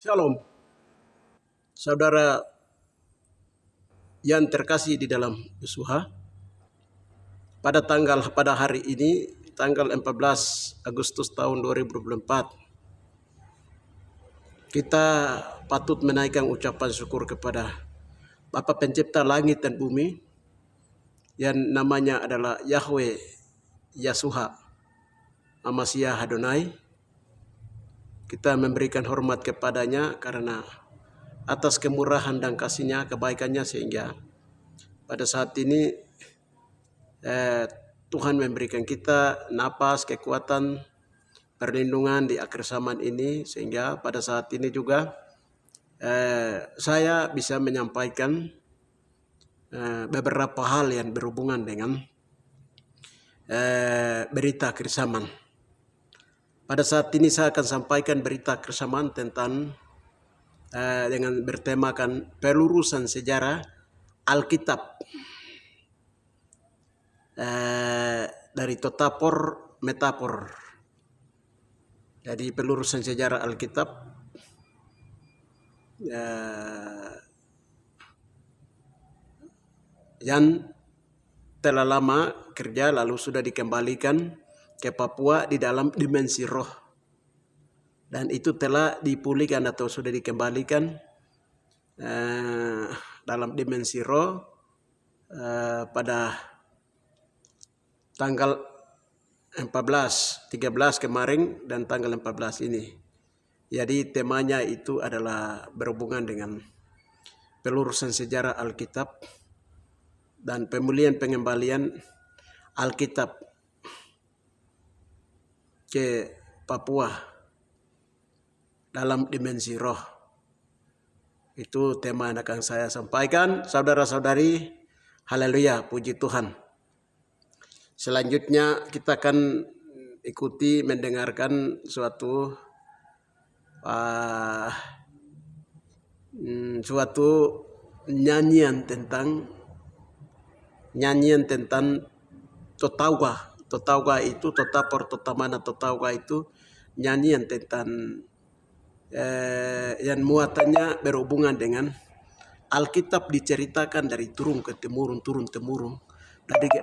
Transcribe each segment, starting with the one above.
Shalom, saudara yang terkasih di dalam Yesus. Pada hari ini, tanggal 14 Agustus tahun 2024, kita patut menaikkan ucapan syukur kepada Bapa Pencipta langit dan bumi, yang namanya adalah Yahweh Yasuha Amasya Adonai. Kita memberikan hormat kepadanya karena atas kemurahan dan kasih-Nya, kebaikannya, sehingga pada saat ini Tuhan memberikan kita napas, kekuatan, perlindungan di akhir zaman ini, sehingga pada saat ini juga saya bisa menyampaikan beberapa hal yang berhubungan dengan berita akhir zaman. Pada saat ini saya akan sampaikan berita akhir zaman tentang dengan bertemakan pelurusan sejarah Alkitab dari totapor metapor. Jadi pelurusan sejarah Alkitab yang telah lama kerja lalu sudah dikembalikan ke Papua di dalam dimensi roh, dan itu telah dipulihkan atau sudah dikembalikan dalam dimensi roh pada tanggal 13 kemarin dan tanggal 14 ini. Jadi temanya itu adalah berhubungan dengan pelurusan sejarah Alkitab dan pemulihan pengembalian Alkitab ke Papua dalam dimensi roh. Itu tema yang akan saya sampaikan, saudara-saudari. Haleluya, puji Tuhan. Selanjutnya kita akan ikuti mendengarkan suatu nyanyian tentang Totauga. Totauga itu totapor totamana. Totauga itu nyanyian tentang yang muatannya berhubungan dengan Alkitab diceritakan dari turun temurun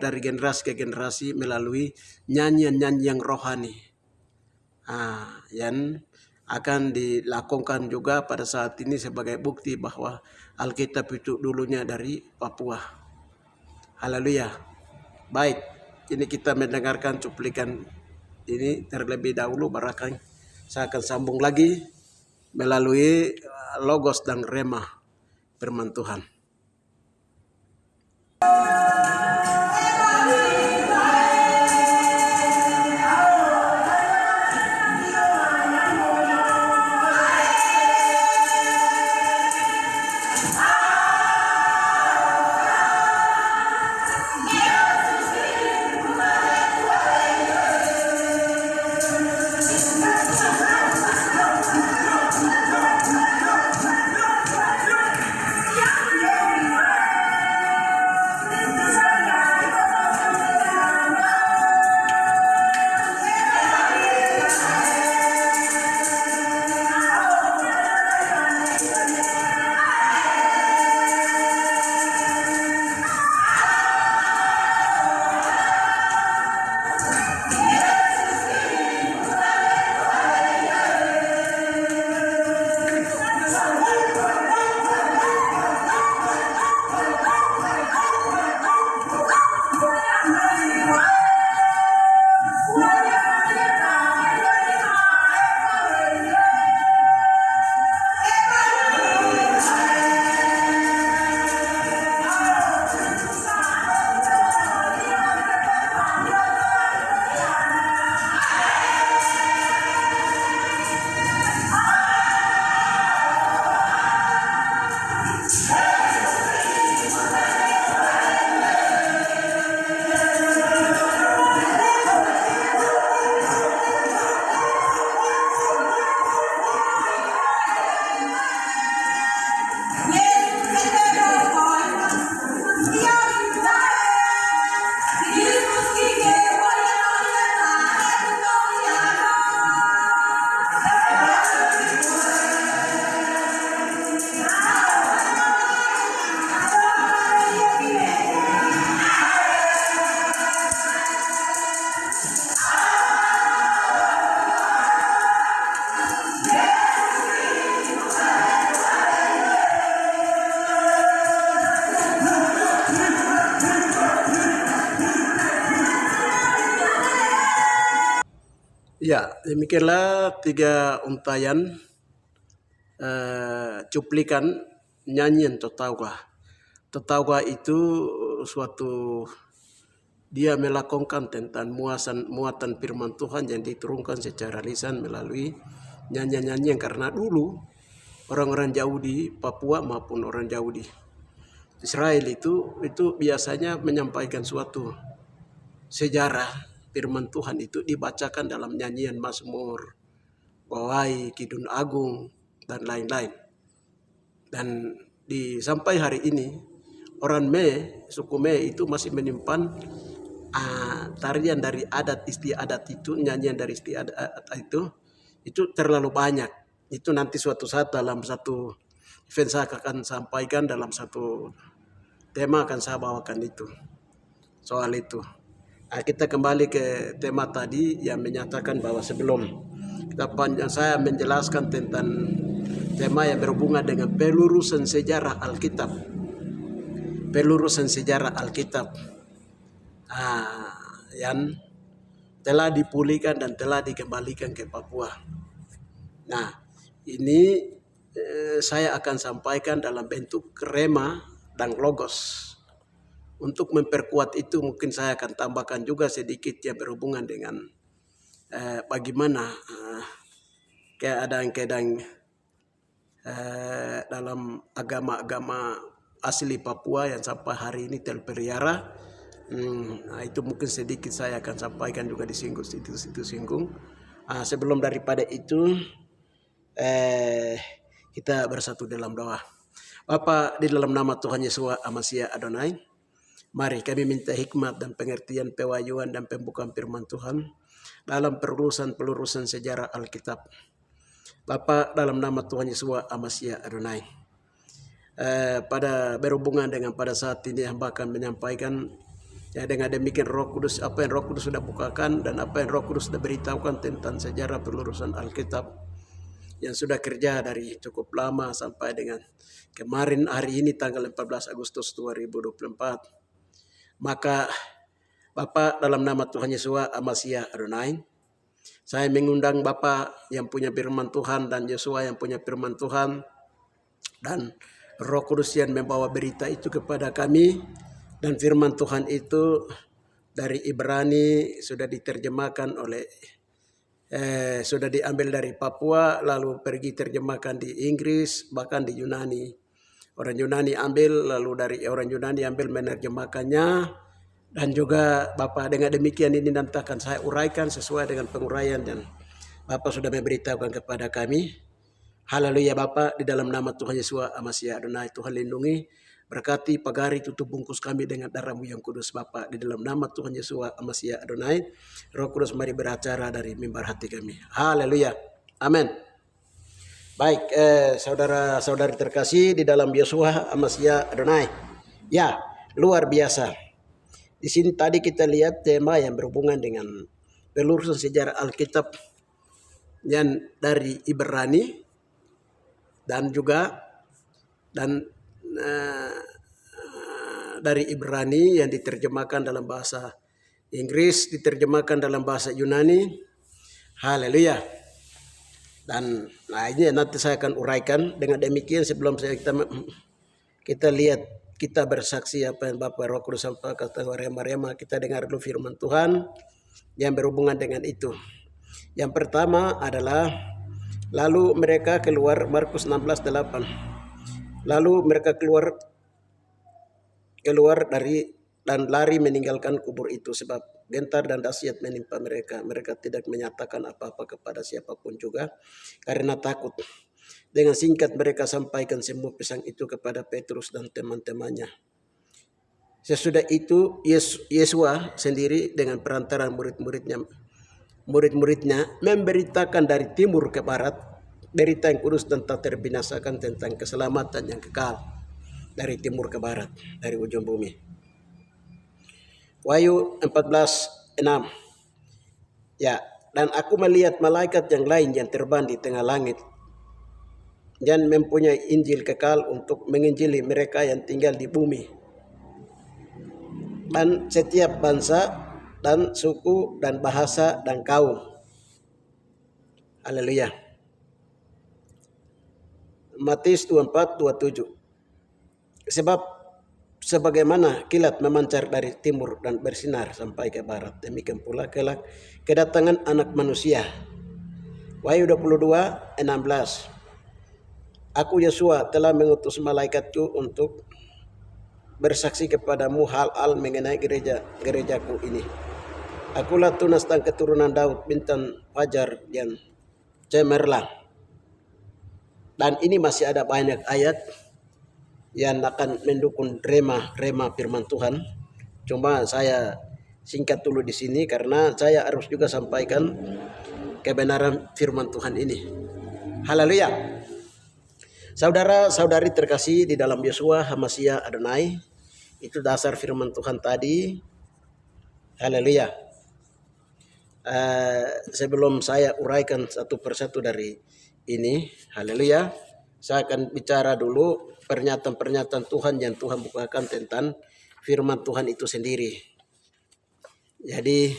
dari generasi ke generasi melalui nyanyian yang rohani yang akan dilakukan juga pada saat ini sebagai bukti bahwa Alkitab itu dulunya dari Papua. Haleluya. Baik, ini kita mendengarkan cuplikan ini terlebih dahulu, barangkali saya akan sambung lagi melalui logos dan rema firman Tuhan. Ya, demikianlah 3 untayan cuplikan nyanyian Totauga. Totauga itu suatu dia melakukan tentang muatan firman Tuhan yang diturunkan secara lisan melalui nyanyian-nyanyian, karena dulu orang-orang jauh di Papua maupun orang jauh di Israel itu biasanya menyampaikan suatu sejarah firman Tuhan itu dibacakan dalam nyanyian Mazmur, Wawai, Kidung Agung, dan lain-lain. Dan sampai hari ini orang suku Me itu masih menyimpan tarian dari adat istiadat itu, nyanyian dari istiadat itu terlalu banyak. Itu nanti suatu saat dalam satu event saya akan sampaikan, dalam satu tema akan saya bawakan itu soal itu. Kita kembali ke tema tadi yang menyatakan bahwa sebelum saya menjelaskan tentang tema yang berhubungan dengan pelurusan sejarah Alkitab. Pelurusan sejarah Alkitab yang telah dipulihkan dan telah dikembalikan ke Papua. Nah, ini saya akan sampaikan dalam bentuk rema dan logos. Untuk memperkuat itu mungkin saya akan tambahkan juga sedikit yang berhubungan dengan bagaimana keadaan dalam agama-agama asli Papua yang sampai hari ini terpelihara. Itu mungkin sedikit saya akan sampaikan juga disinggung. Sebelum daripada itu kita bersatu dalam doa. Bapa, di dalam nama Tuhan Yesus Amasia Adonai, mari kami minta hikmat dan pengertian, pewahyuan dan pembukaan firman Tuhan dalam pelurusan sejarah Alkitab. Bapa, dalam nama Tuhan Yesus Amasia Adonai, pada berhubungan dengan pada saat ini hamba akan menyampaikan ya, dengan demikian Roh Kudus, apa yang Roh Kudus sudah bukakan dan apa yang Roh Kudus sudah beritahukan tentang sejarah pelurusan Alkitab yang sudah kerja dari cukup lama sampai dengan kemarin hari ini tanggal 14 Agustus 2024. Maka Bapa, dalam nama Tuhan Yesus Amasia Adonai, saya mengundang Bapa yang punya firman Tuhan dan Yesus yang punya firman Tuhan dan Roh Kudus yang membawa berita itu kepada kami. Dan firman Tuhan itu dari Ibrani sudah diterjemahkan oleh sudah diambil dari Papua lalu pergi terjemahkan di Inggris, bahkan di Yunani. Orang Yunani ambil, lalu dari orang Yunani ambil menerjemahkannya. Dan juga Bapak, dengan demikian ini nanti akan saya uraikan sesuai dengan penguraian dan Bapak sudah memberitahukan kepada kami. Haleluya Bapak, di dalam nama Tuhan Yesus Amasia Adonai, Tuhan lindungi, berkati, pagari, tutup bungkus kami dengan darah-Mu yang kudus Bapak. Di dalam nama Tuhan Yesus Amasia Adonai, Roh Kudus mari beracara dari mimbar hati kami. Haleluya, amin. Baik, saudara-saudari terkasih di dalam Yesus Amasia Adonai. Ya, luar biasa. Di sini tadi kita lihat tema yang berhubungan dengan pelurusan sejarah Alkitab yang dari Ibrani dan juga dari Ibrani yang diterjemahkan dalam bahasa Inggris, diterjemahkan dalam bahasa Yunani. Haleluya. Dan ini nanti saya akan uraikan. Dengan demikian sebelum kita lihat, kita bersaksi apa yang Bapak Roh Kudus sampaikan, kata rema-rema, kita dengar dulu firman Tuhan yang berhubungan dengan itu. Yang pertama adalah lalu mereka keluar, Markus 16:8. Lalu mereka keluar dari dan lari meninggalkan kubur itu sebab gentar dan dahsyat menimpa mereka. Mereka tidak menyatakan apa-apa kepada siapapun juga karena takut. Dengan singkat mereka sampaikan semua pesan itu kepada Petrus dan teman-temannya. Sesudah itu Yesus sendiri dengan perantara murid-muridnya memberitakan dari timur ke barat berita yang kudus dan tak terbinasakan tentang keselamatan yang kekal dari timur ke barat, dari ujung bumi. Wahyu 14:6. Ya, dan aku melihat malaikat yang lain yang terbang di tengah langit dan mempunyai Injil kekal untuk menginjili mereka yang tinggal di bumi dan setiap bangsa dan suku dan bahasa dan kaum. Haleluya. Matius 24:27. Sebab sebagaimana kilat memancar dari timur dan bersinar sampai ke barat, demikian pula kelak kedatangan Anak Manusia. Wahyu 22:16. Aku Yesua telah mengutus malaikatku untuk bersaksi kepadamu hal-hal mengenai gerejaku ini. Akulah tunas dan keturunan Daud, bintang fajar yang cemerlang. Dan ini masih ada banyak ayat yang akan mendukung rema firman Tuhan. Cuma saya singkat dulu di sini karena saya harus juga sampaikan kebenaran firman Tuhan ini. Haleluya. Saudara-saudari terkasih di dalam Yesua HaMashiach Adonai, itu dasar firman Tuhan tadi. Haleluya. Sebelum saya uraikan satu persatu dari ini, haleluya, saya akan bicara dulu pernyataan-pernyataan Tuhan yang Tuhan bukakan tentang firman Tuhan itu sendiri. Jadi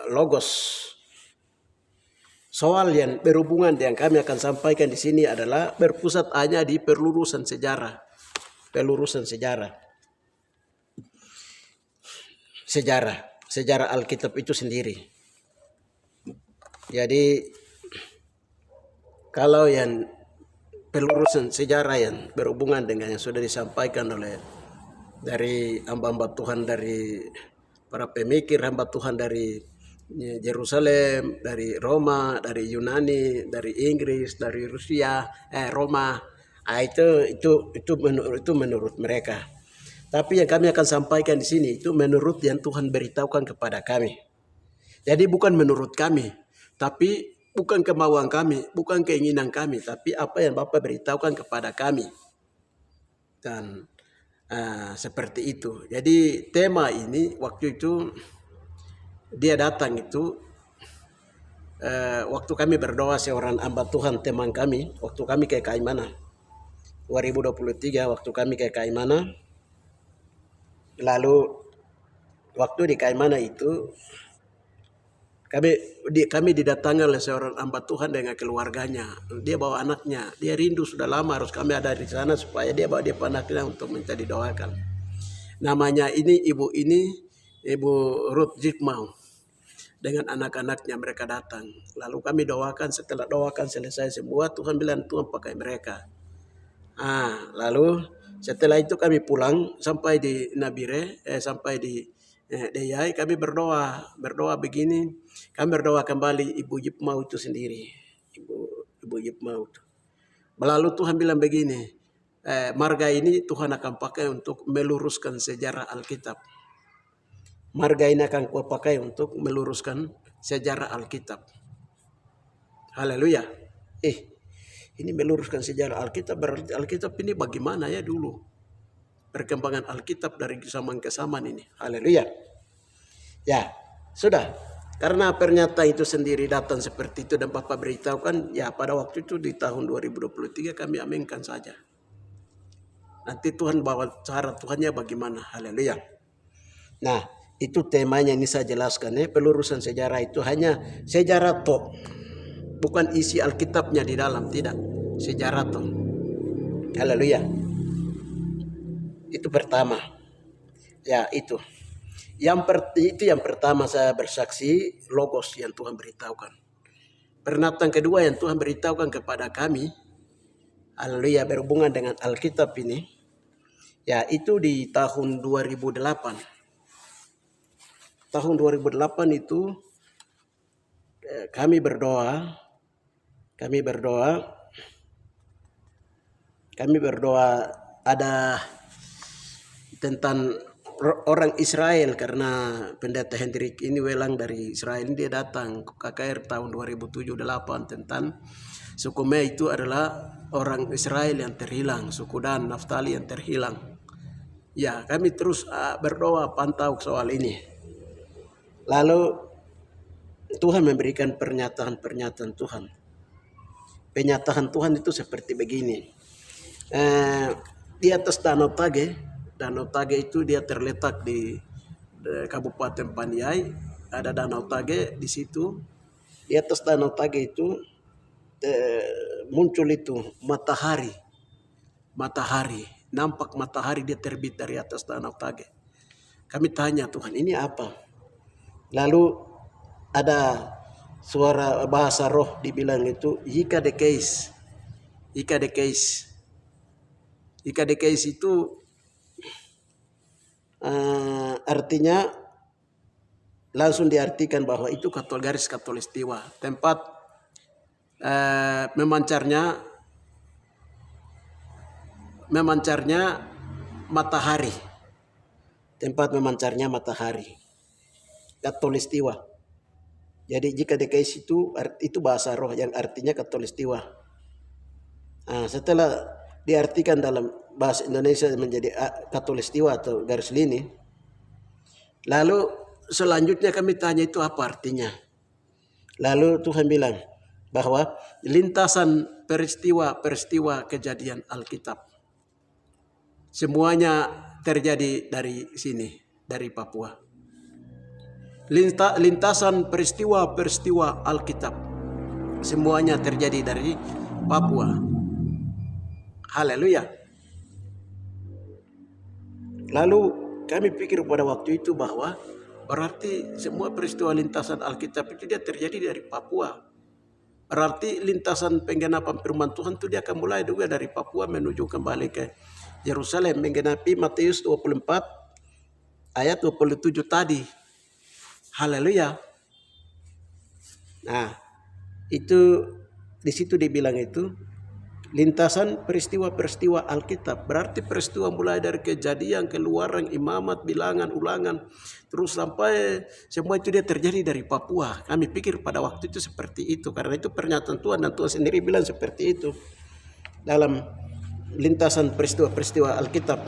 logos, soal yang berhubungan yang kami akan sampaikan di sini adalah berpusat hanya di pelurusan sejarah, sejarah Alkitab itu sendiri. Jadi kalau yang pelurusan sejarah yang berhubungan dengan yang sudah disampaikan oleh dari hamba-hamba Tuhan, dari para pemikir hamba Tuhan dari Yerusalem, dari Roma, dari Yunani, dari Inggris, dari Rusia, Roma, itu menurut mereka. Tapi yang kami akan sampaikan di sini itu menurut yang Tuhan beritahukan kepada kami. Jadi bukan menurut kami, tapi bukan kemauan kami, bukan keinginan kami, tapi apa yang Bapak beritahukan kepada kami. Dan seperti itu. Jadi tema ini waktu itu dia datang itu waktu kami berdoa seorang hamba Tuhan teman kami, waktu kami ke Kaimana 2023, waktu kami ke Kaimana. Lalu waktu di Kaimana itu kami didatangi oleh seorang hamba Tuhan dengan keluarganya. Dia bawa anaknya. Dia rindu sudah lama harus kami ada di sana supaya dia bawa dia anaknya untuk minta didoakan. Namanya ibu Ruth Jikmau. Dengan anak-anaknya mereka datang. Lalu kami doakan, setelah doakan selesai semua, Tuhan bilang Tuhan pakai mereka. Lalu setelah itu kami pulang sampai di Nabire, sampai di Deyai, kami berdoa begini. Kami berdoa kembali Ibu Jikmau itu sendiri. Ibu Jikmau itu. Lalu Tuhan bilang begini, marga ini Tuhan akan pakai untuk meluruskan sejarah Alkitab. Marga ini akan Kau pakai untuk meluruskan sejarah Alkitab. Haleluya. Ini meluruskan sejarah Alkitab, berarti Alkitab ini bagaimana ya dulu? Perkembangan Alkitab dari zaman ke zaman ini. Haleluya. Ya, sudah. Karena pernyataan itu sendiri datang seperti itu dan Bapak beritahukan, ya pada waktu itu di tahun 2023 kami aminkan saja. Nanti Tuhan bawa cara Tuhannya bagaimana. Haleluya. Nah, itu temanya ini saya jelaskan ya. Pelurusan sejarah itu hanya sejarah toh. Bukan isi Alkitabnya di dalam, tidak. Sejarah toh. Haleluya. Itu pertama. Ya, itu. Yang pertama saya bersaksi logos yang Tuhan beritahukan. Pernyataan kedua yang Tuhan beritahukan kepada kami, haleluya, berhubungan dengan Alkitab ini, ya itu di tahun 2008. Tahun 2008 itu kami berdoa ada tentang orang Israel, karena pendeta Hendrik ini welang dari Israel, dia datang ke KKR tahun 2007-2008 tentang suku Me itu adalah orang Israel yang terhilang, suku Dan, Naftali yang terhilang. Ya, kami terus berdoa pantau soal ini. Lalu Tuhan memberikan pernyataan Tuhan. Pernyataan Tuhan itu seperti begini. Di atas Danau Tage itu dia terletak di Kabupaten Paniai. ada Danau Tage di situ. Di atas Danau Tage itu muncul itu matahari. Nampak matahari dia terbit dari atas Danau Tage. Kami tanya, Tuhan ini apa? Lalu ada suara bahasa roh dibilang itu Yika Dekeis. Ika Dekeis itu artinya langsung diartikan bahwa itu garis khatulistiwa, tempat memancarnya matahari, tempat memancarnya matahari, khatulistiwa. Jadi jika Dekeis itu bahasa roh yang artinya khatulistiwa. Setelah diartikan dalam bahasa Indonesia menjadi khatulistiwa atau garis lini, lalu selanjutnya kami tanya itu apa artinya. Lalu Tuhan bilang bahwa lintasan peristiwa kejadian Alkitab semuanya terjadi dari sini, dari Papua. Lintasan peristiwa Alkitab semuanya terjadi dari Papua. Haleluya. Lalu kami pikir pada waktu itu bahwa berarti semua peristiwa lintasan Alkitab itu dia terjadi dari Papua. Berarti lintasan penggenapan firman Tuhan itu dia akan mulai juga dari Papua menuju kembali ke Yerusalem, menggenapi Matius 24 ayat 27 tadi. Haleluya. Nah, itu di situ dibilang itu lintasan peristiwa Alkitab. Berarti peristiwa mulai dari Kejadian, Keluaran, Imamat, Bilangan, Ulangan, terus sampai semua itu dia terjadi dari Papua. Kami pikir pada waktu itu seperti itu, karena itu pernyataan Tuhan dan Tuhan sendiri bilang seperti itu dalam lintasan peristiwa Alkitab.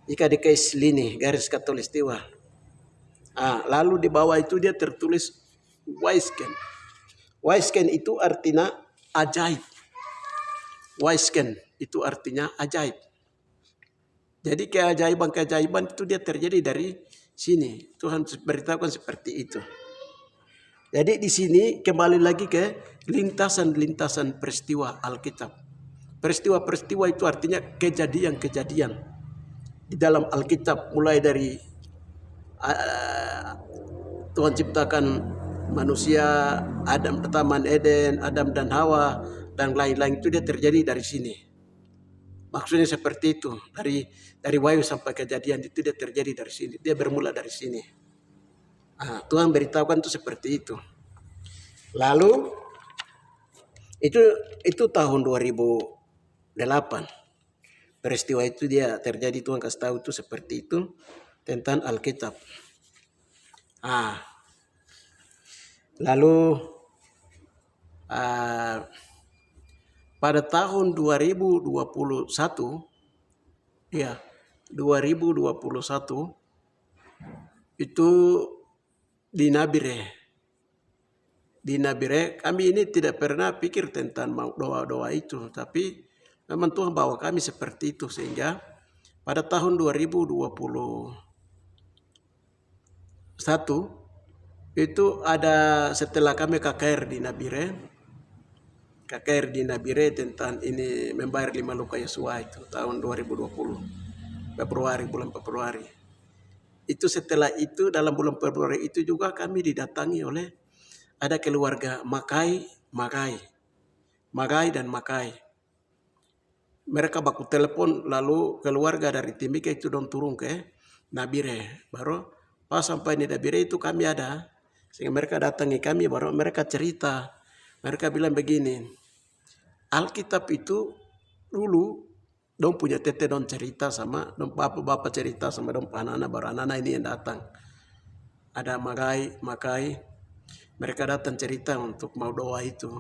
Jika dikais lini garis khatulistiwa. Lalu di bawah itu dia tertulis Waisken. Waisken itu artinya ajaib. Waisken itu artinya ajaib. Jadi keajaiban itu dia terjadi dari sini. Tuhan beritahukan seperti itu. Jadi di sini kembali lagi ke lintasan peristiwa Alkitab. Peristiwa itu artinya kejadian-kejadian di dalam Alkitab, mulai dari Tuhan ciptakan manusia, Adam, Taman Eden, Adam dan Hawa, dan lain-lain itu dia terjadi dari sini. Maksudnya seperti itu, dari Wahyu sampai Kejadian itu dia terjadi dari sini, dia bermula dari sini. Tuhan beritahukan itu seperti itu. Lalu itu tahun 2008. Peristiwa itu dia terjadi, Tuhan kasih tahu itu seperti itu tentang Alkitab. Lalu pada tahun 2021 itu di Nabire kami ini tidak pernah pikir tentang mau doa-doa itu, tapi memang Tuhan bawa kami seperti itu, sehingga pada tahun 2021 itu ada, setelah kami KKR di Nabire tentang ini membayar 5 luka Yesua itu tahun 2020 bulan Februari. Itu setelah itu dalam bulan Februari itu juga kami didatangi oleh ada keluarga Makai. Mereka baku telepon, lalu keluarga dari Timika itu dong turun ke Nabire. Baru pas sampai di Nabire itu kami ada, sehingga mereka datangi kami, baru mereka cerita. Mereka bilang begini, Alkitab itu dulu dong punya tete dong cerita sama dong bapak cerita sama dong anak-anak, baru anak-anak ini yang datang. Ada Makai, mereka datang cerita untuk mau doa itu.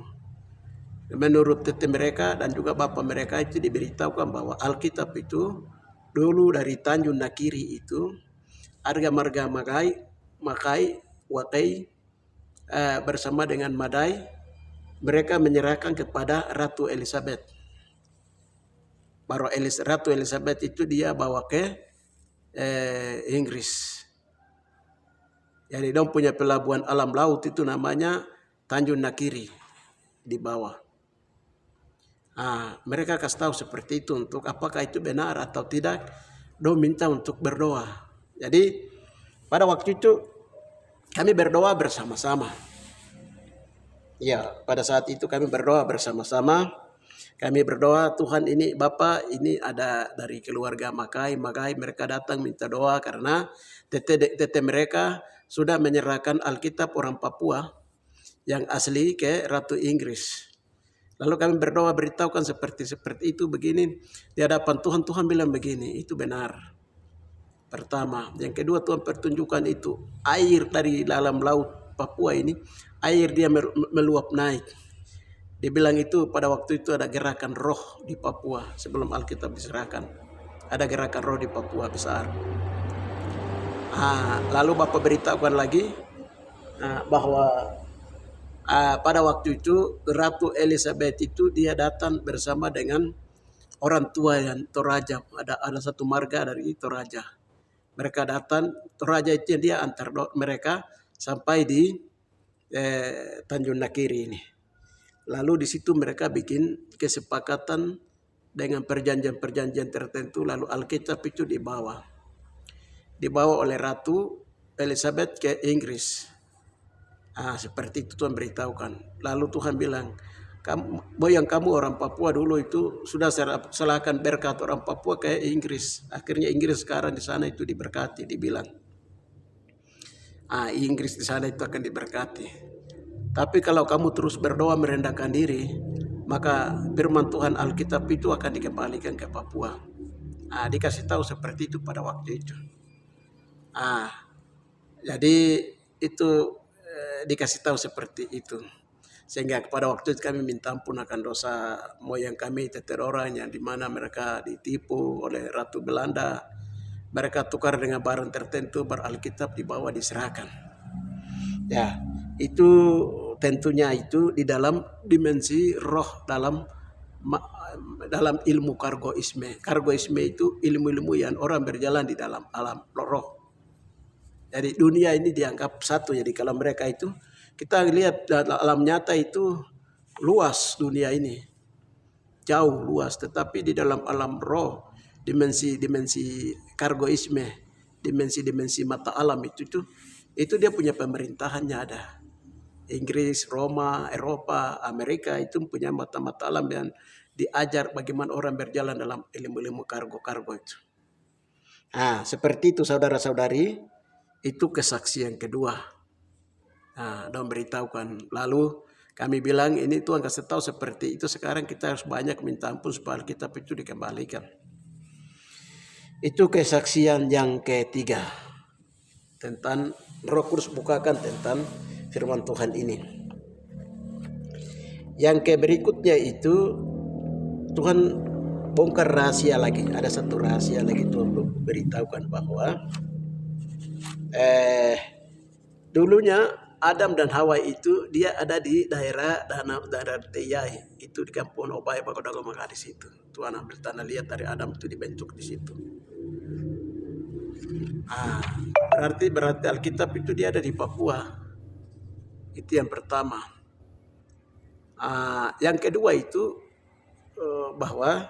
Menurut tete mereka dan juga bapak mereka itu diberitahukan bahwa Alkitab itu dulu dari Tanjung Nakiri itu harga marga Makai Watai bersama dengan Madai, mereka menyerahkan kepada Ratu Elizabeth. Baru Ratu Elizabeth itu dia bawa ke Inggris. Jadi dong punya pelabuhan alam laut itu namanya Tanjung Nakiri di bawah. Mereka kasih tahu seperti itu, untuk apakah itu benar atau tidak, dong minta untuk berdoa. Jadi pada waktu itu kami berdoa bersama-sama. Ya, pada saat itu kami berdoa bersama-sama. Kami berdoa, Tuhan ini Bapak, ini ada dari keluarga Makai mereka datang minta doa karena tete mereka sudah menyerahkan Alkitab orang Papua yang asli ke Ratu Inggris. Lalu kami berdoa beritahukan seperti itu begini di hadapan Tuhan. Tuhan bilang begini, itu benar. Pertama, yang kedua Tuhan pertunjukkan itu air dari dalam laut Papua ini, air dia meluap naik. Dia bilang itu pada waktu itu ada gerakan roh di Papua sebelum Alkitab diserahkan. Ada gerakan roh di Papua besar. Lalu Bapak beritahukan lagi bahwa pada waktu itu Ratu Elizabeth itu dia datang bersama dengan orang tua yang Toraja. Ada satu marga dari Toraja. Mereka datang, Toraja itu dia antar mereka sampai di Tanjung Nakiri ini. Lalu di situ mereka bikin kesepakatan dengan perjanjian-perjanjian tertentu. Lalu Alkitab itu dibawa oleh Ratu Elizabeth ke Inggris. Seperti itu Tuhan beritahukan. Lalu Tuhan bilang, moyang kamu orang Papua dulu itu sudah serahkan berkat orang Papua ke Inggris. Akhirnya Inggris sekarang di sana itu diberkati, dibilang. Inggris di sana itu akan diberkati. Tapi kalau kamu terus berdoa merendahkan diri, maka firman Tuhan Alkitab itu akan dikembalikan ke Papua. Dikasih tahu seperti itu pada waktu itu. Jadi itu dikasih tahu seperti itu. Sehingga pada waktu itu kami minta ampun akan dosa moyang kami, teter orang yang dimana mereka ditipu oleh Ratu Belanda. Mereka tukar dengan barang tertentu, Alkitab dibawa diserahkan. Ya, itu tentunya itu di dalam dimensi roh, dalam ilmu kargoisme. Kargoisme itu ilmu-ilmu yang orang berjalan di dalam alam roh. Jadi dunia ini dianggap satu. Jadi kalau mereka itu, kita lihat alam nyata itu luas dunia ini. Jauh luas. Tetapi di dalam alam roh, dimensi kargoisme, dimensi mata alam itu dia punya pemerintahannya ada. Inggris, Roma, Eropa, Amerika itu punya mata-mata alam yang diajar bagaimana orang berjalan dalam ilmu-ilmu kargo itu. Seperti itu saudara-saudari. Itu kesaksian kedua. Dan beritahukan. Lalu kami bilang ini Tuhan kasih tahu seperti itu. Sekarang kita harus banyak minta ampun supaya Alkitab itu dikembalikan. Itu kesaksian yang ketiga. Tentang Roh Kudus bukakan tentang firman Tuhan ini. Yang berikutnya itu Tuhan bongkar rahasia lagi. Ada satu rahasia lagi Tuhan beritahukan bahwa dulunya Adam dan Hawa itu dia ada di daerah Teyai, itu di kampung Obai Bakodago Maka di situ. Tuhan ambil tanah liat dari Adam itu dibentuk di situ. Berarti Alkitab itu dia ada di Papua. Itu yang pertama. Yang kedua itu bahwa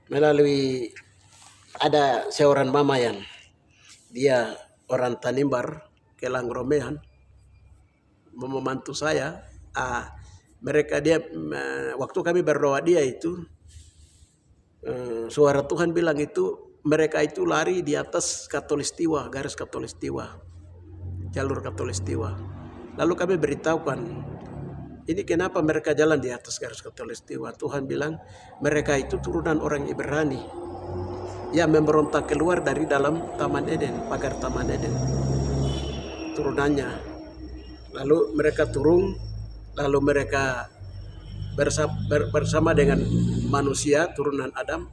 melalui ada seorang mama yang dia orang Tanimbar, Kelang Romean, membantu saya. Mereka dia waktu kami berdoa dia itu suara Tuhan bilang itu mereka itu lari di atas Katulistiwa, garis Katulistiwa, jalur Katulistiwa. Lalu kami beritahukan ini kenapa mereka jalan di atas garis Katulistiwa. Tuhan bilang mereka itu turunan orang Ibrani yang memberontak keluar dari dalam Taman Eden, pagar Taman Eden. Turunannya. Lalu mereka turun, lalu mereka bersama dengan manusia turunan Adam.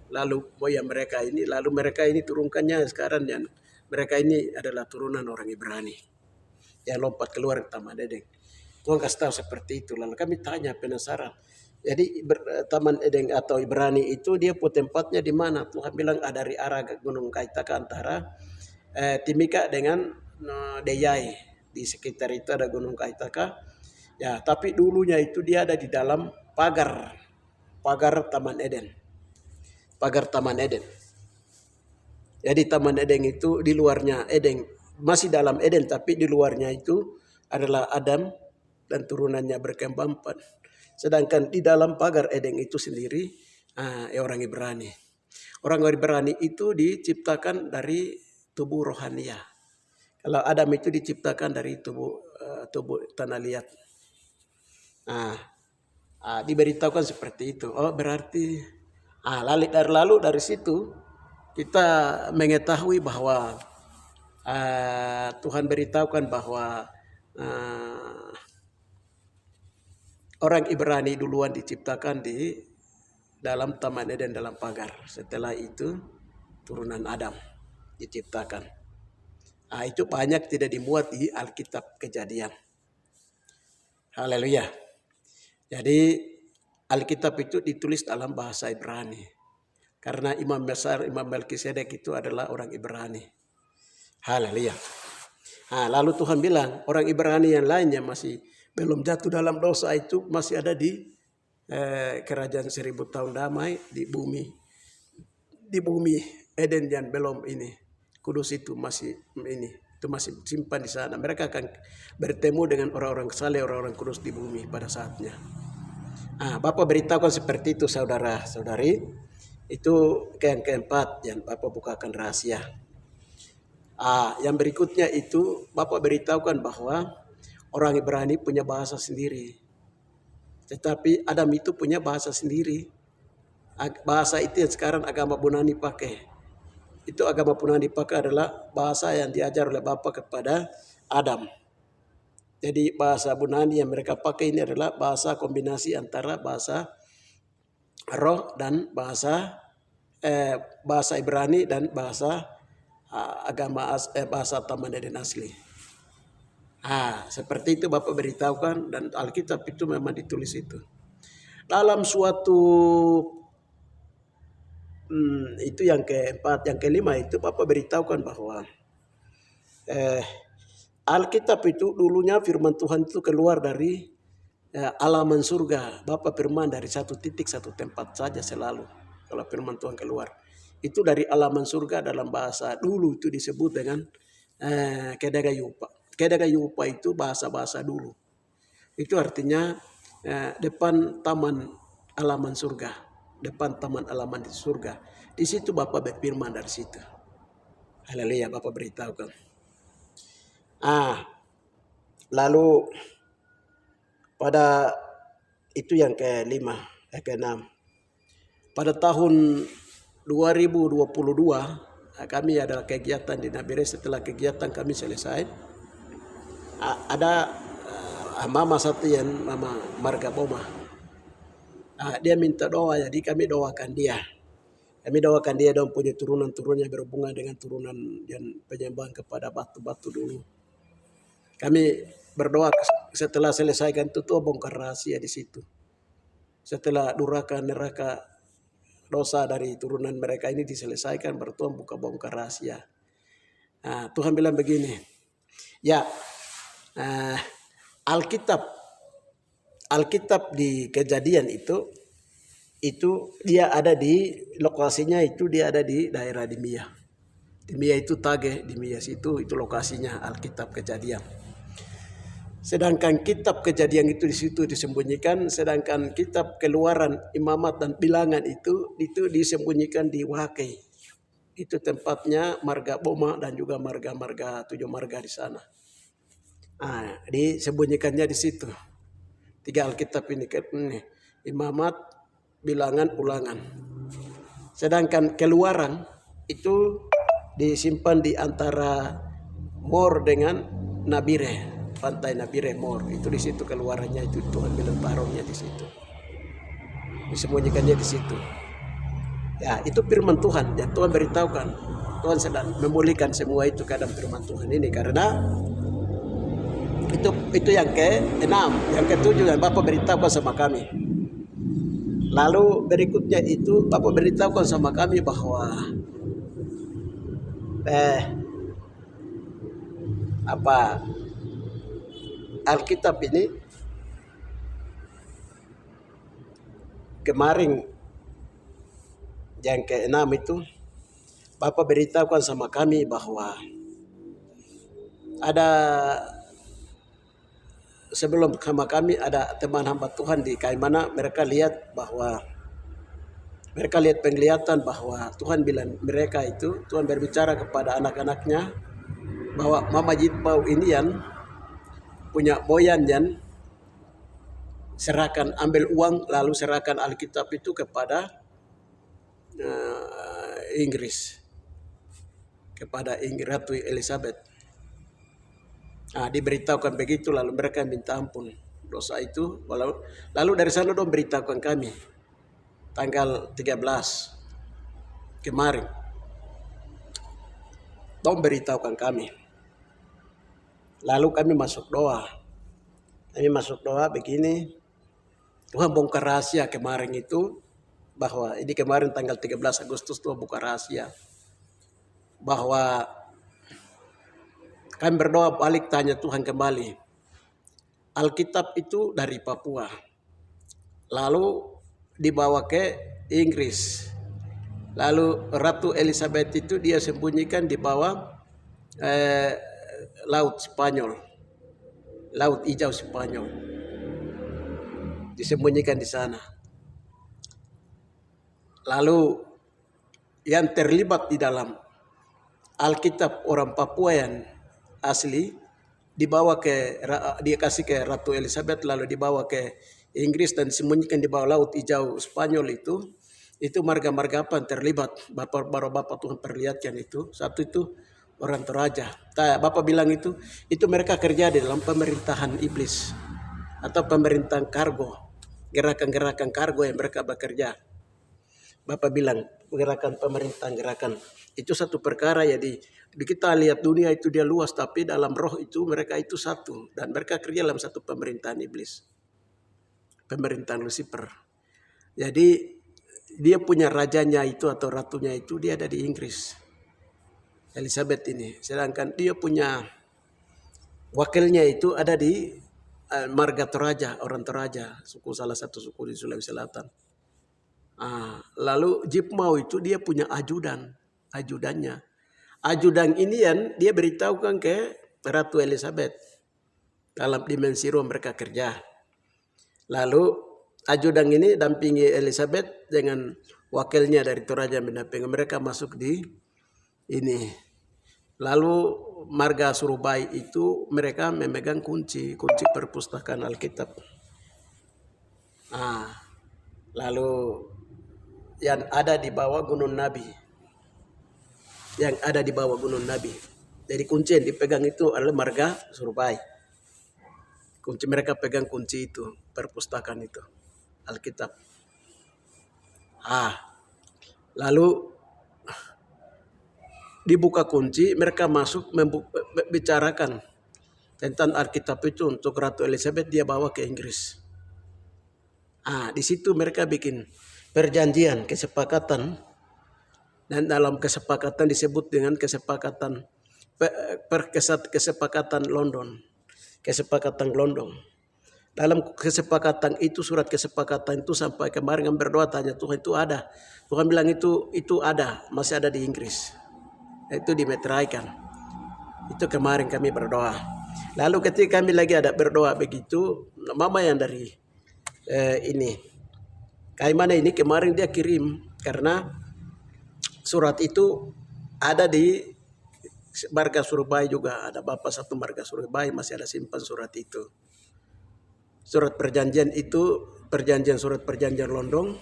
Lalu moyang mereka ini turunkannya sekarang yang mereka ini adalah turunan orang Ibrani yang lompat keluar Taman Eden. Tuhan kasih tahu seperti itu. Lalu kami tanya penasaran. Jadi Taman Eden atau Ibrani itu dia tempatnya di mana? Tuhan bilang ada dari arah Gunung Kaitaka antara Timika dengan Deyai, di sekitar itu ada Gunung Kaitaka. Ya, tapi dulunya itu dia ada di dalam pagar Taman Eden. Pagar Taman Eden. Jadi Taman Eden itu di luarnya Eden, masih dalam Eden tapi di luarnya itu adalah Adam dan turunannya berkembang. Sedangkan di dalam pagar Eden itu sendiri orang Ibrani. Orang Ibrani itu diciptakan dari tubuh rohania. Kalau Adam itu diciptakan dari tubuh tanah liat. Diberitahukan seperti itu. Oh berarti lalu dari situ kita mengetahui bahwa Tuhan beritahukan bahwa orang Ibrani duluan diciptakan di dalam Taman Eden dalam pagar. Setelah itu turunan Adam diciptakan. Itu banyak tidak dimuat di Alkitab Kejadian. Haleluya. Jadi Alkitab itu ditulis dalam bahasa Ibrani. Karena imam besar, Imam Melkisedek itu adalah orang Ibrani. Haleluya. Lalu Tuhan bilang orang Ibrani yang lainnya masih belum jatuh dalam dosa itu masih ada di kerajaan 1000 tahun damai di bumi. Di bumi Eden yang belum ini. Kudus itu masih ini. Itu masih simpan di sana. Mereka akan bertemu dengan orang-orang saleh, orang-orang kudus di bumi pada saatnya. Bapak beritahukan seperti itu saudara-saudari. Itu yang keempat yang Bapak bukakan rahasia. Yang berikutnya itu Bapak beritahukan bahwa orang Ibrani punya bahasa sendiri. Tetapi Adam itu punya bahasa sendiri. Bahasa itu yang sekarang agama Bunani pakai. Itu agama Bunani pakai adalah bahasa yang diajar oleh Bapa kepada Adam. Jadi bahasa Bunani yang mereka pakai ini adalah bahasa kombinasi antara bahasa Roh dan bahasa Ibrani dan bahasa bahasa Taman Eden asli. Seperti itu Bapak beritahukan dan Alkitab itu memang ditulis itu. Dalam suatu itu yang keempat, yang kelima itu Bapak beritahukan bahwa Alkitab itu dulunya firman Tuhan itu keluar dari halaman surga. Bapak firman dari satu titik satu tempat saja selalu. Kalau firman Tuhan keluar itu dari halaman surga dalam bahasa dulu itu disebut dengan Kedagayupa. Kedagayupa itu bahasa dulu. Itu artinya depan taman halaman surga. Depan taman halaman di surga. Di situ Bapak berfirman dari situ. Haleluya, Bapak beritahukan. Lalu pada itu yang kelima, keenam. Pada tahun 2022 kami ada kegiatan di Nabire. Setelah kegiatan kami selesai, ada mama satu yang mama Marga Boma. Dia minta doa, jadi kami doakan dia. Kami doakan dia dan punya turunan-turunnya berhubungan dengan turunan yang penyembahan kepada batu-batu dulu. Kami berdoa setelah selesaikan itu tuh bongkar rahasia di situ. Setelah duraka neraka dosa dari turunan mereka ini diselesaikan, bertuan buka bongkar rahasia. Tuhan bilang begini, ya Alkitab di Kejadian itu dia ada di lokasinya itu dia ada di daerah Dimia. Dimia itu Tage, Dimia itu lokasinya Alkitab Kejadian. Sedangkan kitab Kejadian itu di situ disembunyikan, sedangkan kitab Keluaran, Imamat dan Bilangan itu disembunyikan di Wakai. Itu tempatnya Marga Boma dan juga marga-marga 7 marga di sana. Disembunyikannya di situ. 3 Alkitab ini, Imamat, Bilangan, Ulangan. Sedangkan Keluaran itu disimpan di antara Mor dengan Nabire. Pantai Nabire Mor itu di situ keluarannya itu Tuhan bilang taruhnya di situ. Disembunyikannya di situ. Ya, itu firman Tuhan yang Tuhan beritahukan. Tuhan sedang memulihkan semua itu ke dalam firman Tuhan ini karena itu yang ke-6, yang ke-7 yang Bapak beritahukan sama kami. Lalu berikutnya itu Bapak beritahukan sama kami bahwa apa Alkitab ini kemarin yang ke-6 itu Bapak beritahukan sama kami bahwa ada sebelum sama kami ada teman hamba Tuhan di Kaimana, mereka lihat penglihatan bahwa Tuhan bilang mereka itu, Tuhan berbicara kepada anak-anaknya bahwa Mama Jitbau ini yang punya boyan yang serahkan, ambil uang lalu serahkan Alkitab itu kepada Inggris, kepada Ratu Elizabeth. Nah, diberitahukan begitu lalu mereka minta ampun dosa itu. Lalu dari sana dong beritahukan kami tanggal 13 kemarin. Dong beritahukan kami. Lalu kami masuk doa. Kami masuk doa begini. Tuhan bongkar rahasia kemarin itu, bahwa ini kemarin tanggal 13 Agustus Tuhan buka rahasia bahwa kami berdoa balik tanya Tuhan kembali. Alkitab itu dari Papua. Lalu dibawa ke Inggris. Lalu Ratu Elizabeth itu dia sembunyikan di bawah Laut Spanyol. Laut Hijau Spanyol. Disembunyikan di sana. Lalu yang terlibat di dalam Alkitab orang Papua yang asli dibawa dia kasih ke Ratu Elizabeth, lalu dibawa ke Inggris dan disembunyikan di bawah Laut Hijau Spanyol itu marga-marga apa yang terlibat. Bapak Tuhan perlihatkan itu. Satu itu orang Toraja. Bapak bilang itu mereka kerja di dalam pemerintahan iblis atau pemerintahan kargo, gerakan-gerakan kargo yang mereka bekerja. Bapak bilang gerakan itu satu perkara. Jadi kita lihat dunia itu dia luas, tapi dalam roh itu mereka itu satu, dan mereka kerja dalam satu pemerintahan iblis, pemerintahan Lucifer. Jadi dia punya rajanya itu atau ratunya itu dia ada di Inggris, Elizabeth ini. Sedangkan dia punya wakilnya itu ada di marga Toraja, orang Toraja, salah satu suku di Sulawesi Selatan. Lalu Jitbau itu dia punya ajudannya. Ajudan ini yang dia beritahukan ke Ratu Elizabeth dalam dimensi roh mereka kerja. Lalu ajudan ini dampingi Elizabeth dengan wakilnya dari Toraja mendampingi mereka masuk di ini. Lalu marga Surabaya itu mereka memegang kunci perpustakaan Alkitab. Lalu yang ada di bawah Gunung Nabi. Jadi kunci yang dipegang itu adalah marga Surabaya. Kunci mereka pegang kunci itu, perpustakaan itu, Alkitab. Lalu dibuka kunci, mereka masuk membicarakan tentang Alkitab itu untuk Ratu Elizabeth dia bawa ke Inggris. Di situ mereka bikin perjanjian, kesepakatan, dan dalam kesepakatan disebut dengan kesepakatan London. Kesepakatan London. Dalam kesepakatan itu, surat kesepakatan itu sampai kemarin kami berdoa tanya Tuhan itu ada. Tuhan bilang itu ada, masih ada di Inggris. Itu dimeteraikan. Itu kemarin kami berdoa. Lalu ketika kami lagi ada berdoa begitu, mama yang dari Kaimana ini kemarin dia kirim, karena surat itu ada di marga Surabaya juga. Ada bapak satu marga Surabaya masih ada simpan surat itu. Surat perjanjian itu, surat perjanjian London,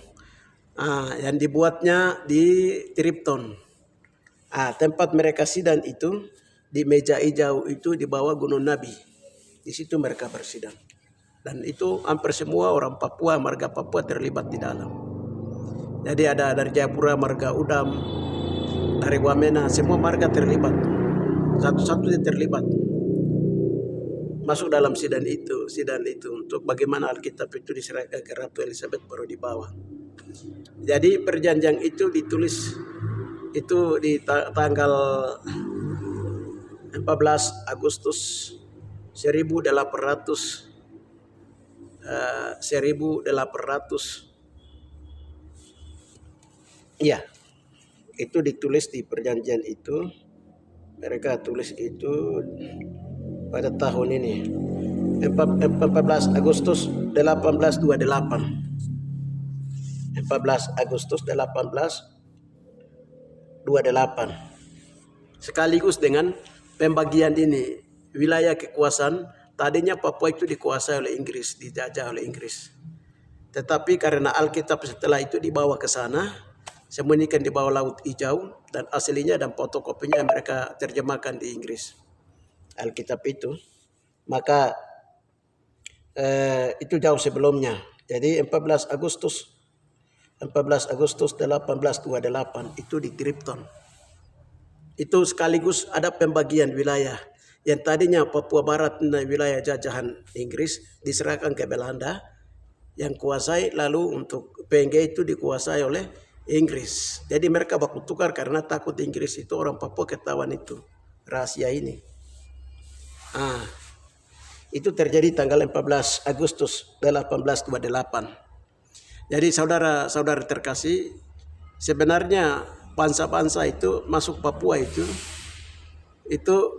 yang dibuatnya di Tripton. Tempat mereka sidang itu di meja hijau itu di bawah Gunung Nabi. Di situ mereka bersidang. Dan itu hampir semua orang Papua, marga Papua terlibat di dalam. Jadi ada dari Jayapura, marga Udam, dari Wamena, semua marga terlibat. Satu-satu dia terlibat. Masuk dalam sidang itu untuk bagaimana Alkitab itu diserahkan ke Ratu Elizabeth baru dibawa. Jadi perjanjian itu ditulis itu di tanggal 14 Agustus 1800 iya, itu ditulis di perjanjian itu. Mereka tulis itu pada tahun ini 14 Agustus 1828. 14 Agustus 1828. Sekaligus dengan pembagian ini wilayah kekuasaan. Tadinya Papua itu dikuasai oleh Inggris, dijajah oleh Inggris. Tetapi karena Alkitab setelah itu dibawa ke sana, sembunyikan di bawah Laut Hijau, dan aslinya dan fotokopinya mereka terjemahkan di Inggris. Alkitab itu, maka itu jauh sebelumnya. Jadi 14 Agustus 1828 itu di Tripton. Itu sekaligus ada pembagian wilayah. Yang tadinya Papua Barat wilayah jajahan Inggris diserahkan ke Belanda yang kuasai, lalu untuk PNG itu dikuasai oleh Inggris. Jadi mereka baku tukar karena takut Inggris itu orang Papua ketahuan itu rahasia ini. Itu terjadi tanggal 14 Agustus 1828. Jadi saudara-saudara terkasih, sebenarnya bangsa-bangsa itu masuk Papua itu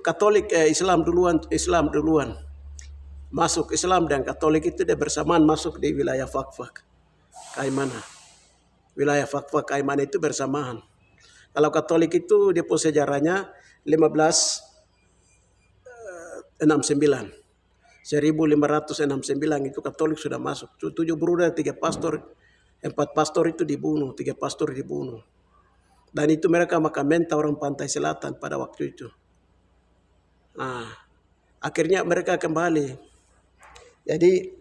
Katolik Islam duluan masuk. Islam dan Katolik itu dia bersamaan masuk di wilayah Fak-Fak Kaimana. Wilayah Fak-Fak Kaimana itu bersamaan. Kalau Katolik itu dia sejarahnya 1569 itu Katolik sudah masuk. 7 bruder, 3 pastor, 4 pastor itu dibunuh, 3 pastor dibunuh. Dan itu mereka makamenta orang pantai selatan pada waktu itu. Akhirnya mereka kembali. Jadi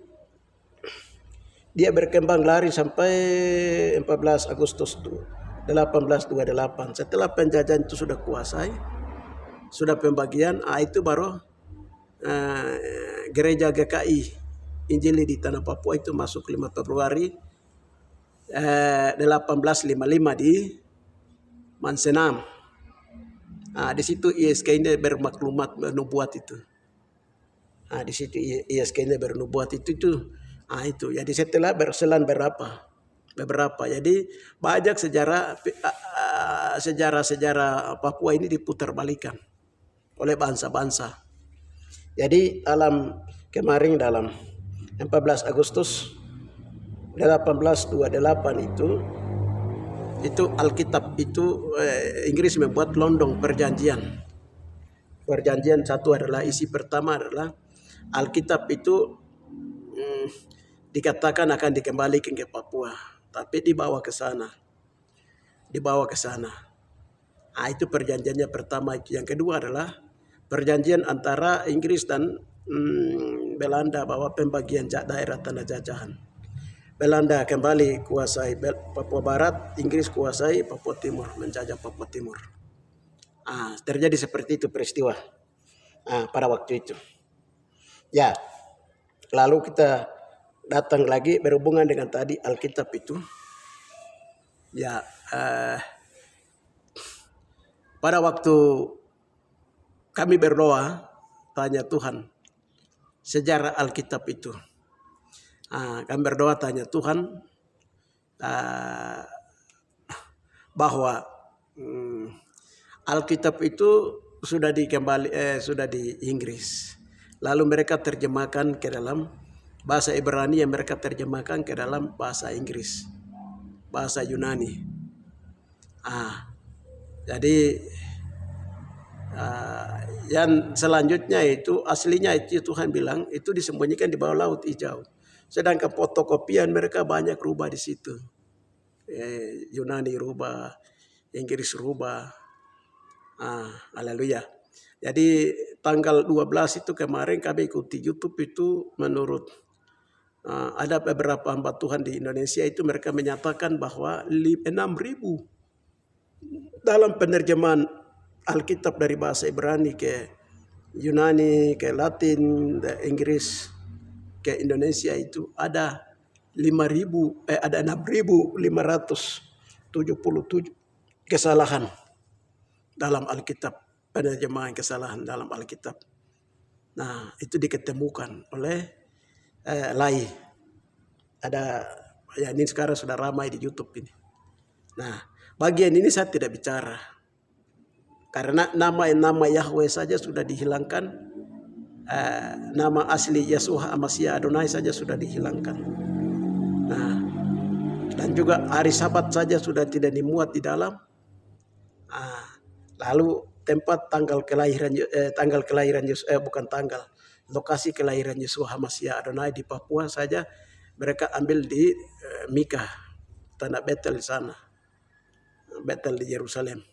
dia berkembang lari sampai 14 Agustus 1828. Setelah penjajahan itu sudah kuasai, sudah pembagian, itu baru gereja GKI Injili di Tanah Papua itu masuk 5 Februari 1855 di Mansenam. Di situ ISK ini bermaklumat nubuat itu. Di situ ISK ini bernubuat itu. Itu. Jadi setelah berselang beberapa. Jadi banyak sejarah Papua ini diputar balikan oleh bangsa-bangsa. Jadi kemarin dalam 14 Agustus 1828 itu Alkitab itu Inggris membuat London perjanjian. Perjanjian satu adalah isi pertama adalah Alkitab itu dikatakan akan dikembalikan ke Papua, tapi dibawa ke sana. Itu perjanjiannya pertama. Yang kedua adalah perjanjian antara Inggris dan Belanda bahwa pembagian daerah tanah jajahan. Belanda kembali kuasai Papua Barat, Inggris kuasai Papua Timur, menjajah Papua Timur. Terjadi seperti itu peristiwa pada waktu itu. Ya, lalu kita datang lagi berhubungan dengan tadi Alkitab itu. Ya, pada waktu kami berdoa, tanya Tuhan sejarah Alkitab itu. Kami berdoa tanya Tuhan bahwa Alkitab itu sudah di Inggris. Lalu mereka terjemahkan ke dalam bahasa Ibrani, yang mereka terjemahkan ke dalam bahasa Inggris, bahasa Yunani. Jadi yang selanjutnya itu aslinya itu Tuhan bilang itu disembunyikan di bawah Laut Hijau. Sedangkan fotokopian mereka banyak rubah di situ. Yunani rubah, Inggris rubah. Haleluya. Jadi tanggal 12 itu kemarin kami ikuti YouTube itu, menurut ada beberapa hamba Tuhan di Indonesia itu mereka menyatakan bahwa 6.000 dalam penerjemahan Alkitab dari bahasa Ibrani ke Yunani, ke Latin, ke Inggris, ke Indonesia itu ada 6.577 kesalahan dalam Alkitab. penerjemahan kesalahan dalam Alkitab. Nah, itu diketemukan oleh Lai. Ada, ya ini sekarang sudah ramai di YouTube ini. Nah, bagian ini saya tidak bicara. Karena nama Yahweh saja sudah dihilangkan. Nama asli Yeshua Amasya Adonai saja sudah dihilangkan. Nah, dan juga hari Sabat saja sudah tidak dimuat di dalam. Lalu tempat lokasi kelahiran Yeshua Hamasya Adonai di Papua saja mereka ambil di Mika, tanah Betel di sana, Betel di Yerusalem.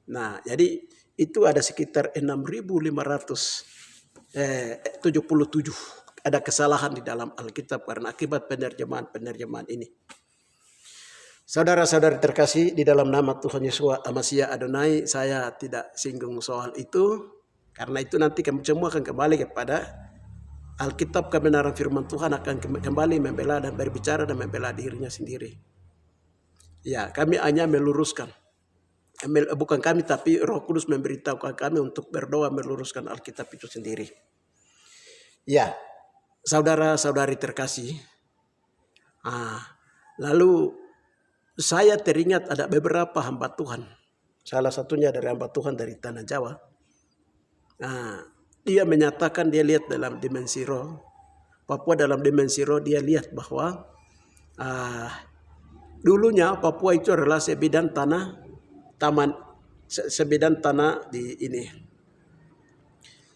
Nah, jadi itu ada sekitar 6.577 ada kesalahan di dalam Alkitab karena akibat penerjemahan ini. Saudara-saudari terkasih, di dalam nama Tuhan Yeshua Amasya Adonai, saya tidak singgung soal itu, karena itu nanti kami semua akan kembali kepada Alkitab. Kebenaran firman Tuhan akan kembali membela dan berbicara dan membela dirinya sendiri. Ya, kami hanya meluruskan. Bukan kami, tapi Roh Kudus memberitahukan kami untuk berdoa meluruskan Alkitab itu sendiri. Ya, saudara-saudari terkasih. Lalu saya teringat ada beberapa hamba Tuhan. Salah satunya dari hamba Tuhan dari Tanah Jawa. Dia menyatakan dia lihat dalam dimensi roh. Papua dalam dimensi roh dia lihat bahwa dulunya Papua itu adalah sebidang tanah di ini.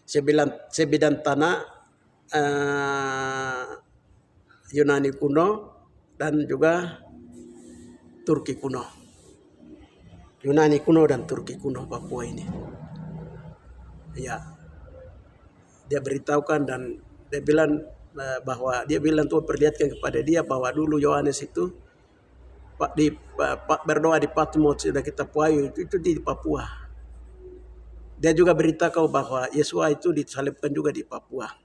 Sebidang tanah Yunani kuno dan juga Turki kuno. Yunani kuno dan Turki kuno Papua ini. Ya. Dia beritahukan dan dia bilang Tuhan perlihatkan kepada dia bahwa dulu Yohanes itu berdoa di Patmos sudah kita puayu itu di Papua. Dia juga beritahu bahwa Yesus itu disalibkan juga di Papua.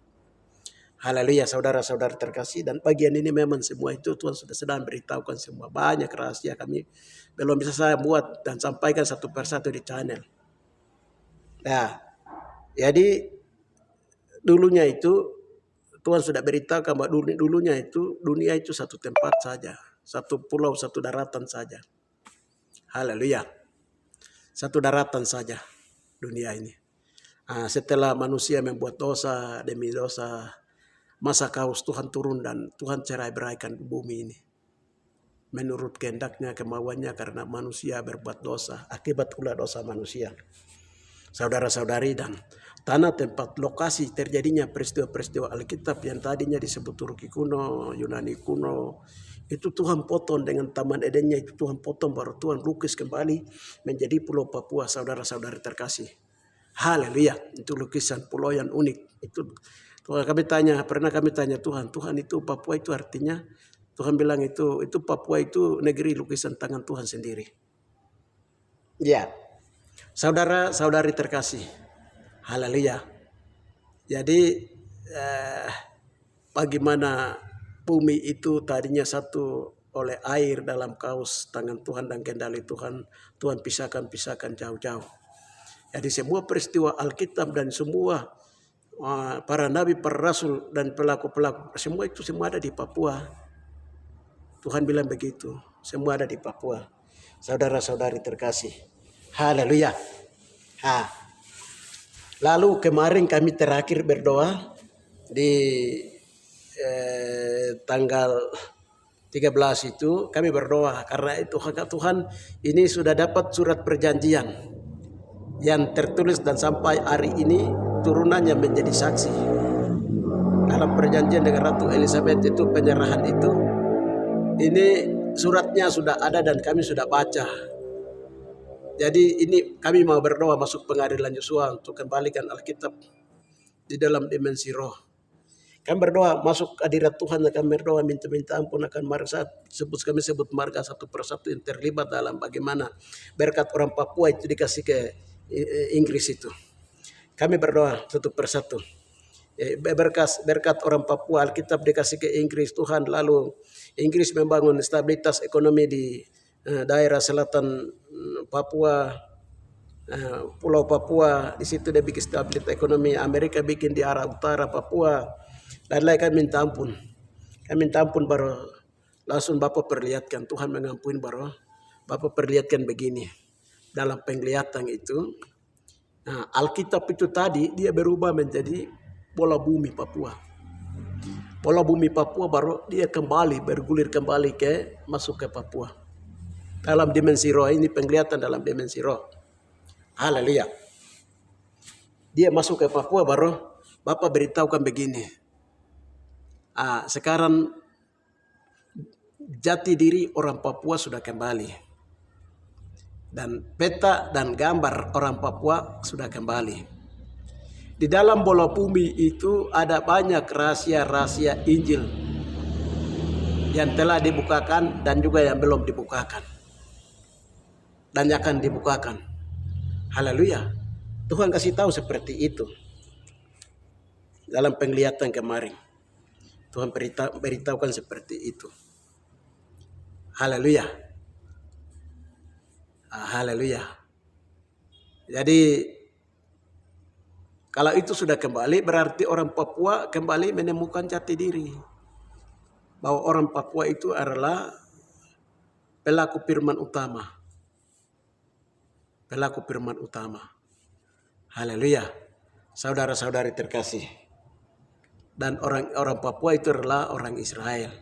Haleluya, saudara-saudara terkasih, dan bagian ini memang semua itu Tuhan sudah sedang beritahukan semua. Banyak rahasia kami belum bisa saya buat dan sampaikan satu persatu di channel. Nah, jadi dulunya itu Tuhan sudah beritahukan bahwa dulunya itu dunia itu satu tempat saja, satu pulau, satu daratan saja. Haleluya, satu daratan saja dunia ini. Setelah manusia membuat dosa demi dosa, masa kaos Tuhan turun dan Tuhan cerai-beraikan bumi ini. Menurut kehendaknya, kemauannya, karena manusia berbuat dosa. Akibat pula dosa manusia. Saudara-saudari, dan tanah tempat lokasi terjadinya peristiwa-peristiwa Alkitab yang tadinya disebut Turki kuno, Yunani kuno, itu Tuhan potong dengan Taman Edennya, itu Tuhan potong baru Tuhan lukis kembali menjadi Pulau Papua, saudara-saudari terkasih. Haleluya, itu lukisan pulau yang unik. Itu pernah kami tanya Tuhan itu Papua itu artinya, Tuhan bilang itu Papua itu negeri lukisan tangan Tuhan sendiri. Ya, saudara-saudari terkasih, haleluya. Jadi bagaimana bumi itu tadinya satu oleh air dalam kaos tangan Tuhan dan kendali Tuhan, Tuhan pisahkan jauh-jauh. Jadi semua peristiwa Alkitab dan semua para nabi, para rasul dan pelaku-pelaku semua ada di Papua. Tuhan bilang begitu, semua ada di Papua. Saudara-saudari terkasih, haleluya. Lalu kemarin kami terakhir berdoa di tanggal 13 itu kami berdoa karena itu Tuhan ini sudah dapat surat perjanjian yang tertulis dan sampai hari ini turunannya menjadi saksi dalam perjanjian dengan Ratu Elizabeth itu, penyerahan itu, ini suratnya sudah ada dan kami sudah baca. Jadi ini kami mau berdoa masuk pengadilan Yosua untuk kembalikan Alkitab di dalam dimensi roh. Kami berdoa masuk hadirat Tuhan, akan berdoa minta ampun akan marga. Kami sebut marga satu persatu yang terlibat dalam bagaimana berkat orang Papua itu dikasih ke Inggris itu. Kami berdoa satu persatu. Berkat orang Papua, Alkitab dikasih ke Inggris Tuhan, lalu Inggris membangun stabilitas ekonomi di daerah selatan Papua, Pulau Papua, di situ dia bikin stabilitas ekonomi. Amerika bikin di arah utara Papua, dan lain kami minta ampun. Kami minta ampun baru langsung Bapak perlihatkan, Tuhan mengampuni baru Bapak perlihatkan begini. Dalam penglihatan itu, Alkitab itu tadi dia berubah menjadi bola bumi Papua. Bola bumi Papua baru dia kembali bergulir kembali masuk ke Papua. Dalam dimensi roh ini penglihatan dalam dimensi roh. Haleluya. Dia masuk ke Papua baru Bapak beritahukan begini. Sekarang jati diri orang Papua sudah kembali. Dan peta dan gambar orang Papua sudah kembali. Di dalam bola bumi itu ada banyak rahasia-rahasia Injil yang telah dibukakan dan juga yang belum dibukakan. Dan akan dibukakan. Haleluya. Tuhan kasih tahu seperti itu. Dalam penglihatan kemarin. Tuhan beritahukan seperti itu. Haleluya. Haleluya. Jadi kalau itu sudah kembali berarti orang Papua kembali menemukan jati diri. Bahwa orang Papua itu adalah pelaku firman utama. Pelaku firman utama. Haleluya. Saudara-saudari terkasih. Dan orang Papua itu adalah orang Israel.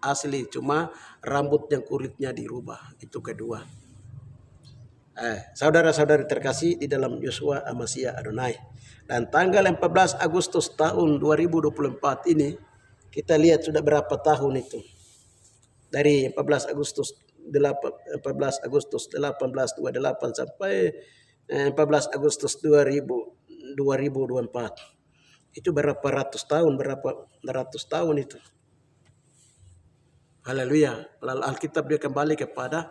Asli, cuma rambut yang kulitnya dirubah. Itu kedua. Saudara-saudari terkasih di dalam Yosua Amasya Adonai. Dan tanggal 14 Agustus tahun 2024 ini, kita lihat sudah berapa tahun itu. Dari 14 Agustus 1828 sampai 14 Agustus 2024. Itu berapa ratus tahun itu. Haleluya. Lalu Alkitab dia kembali kepada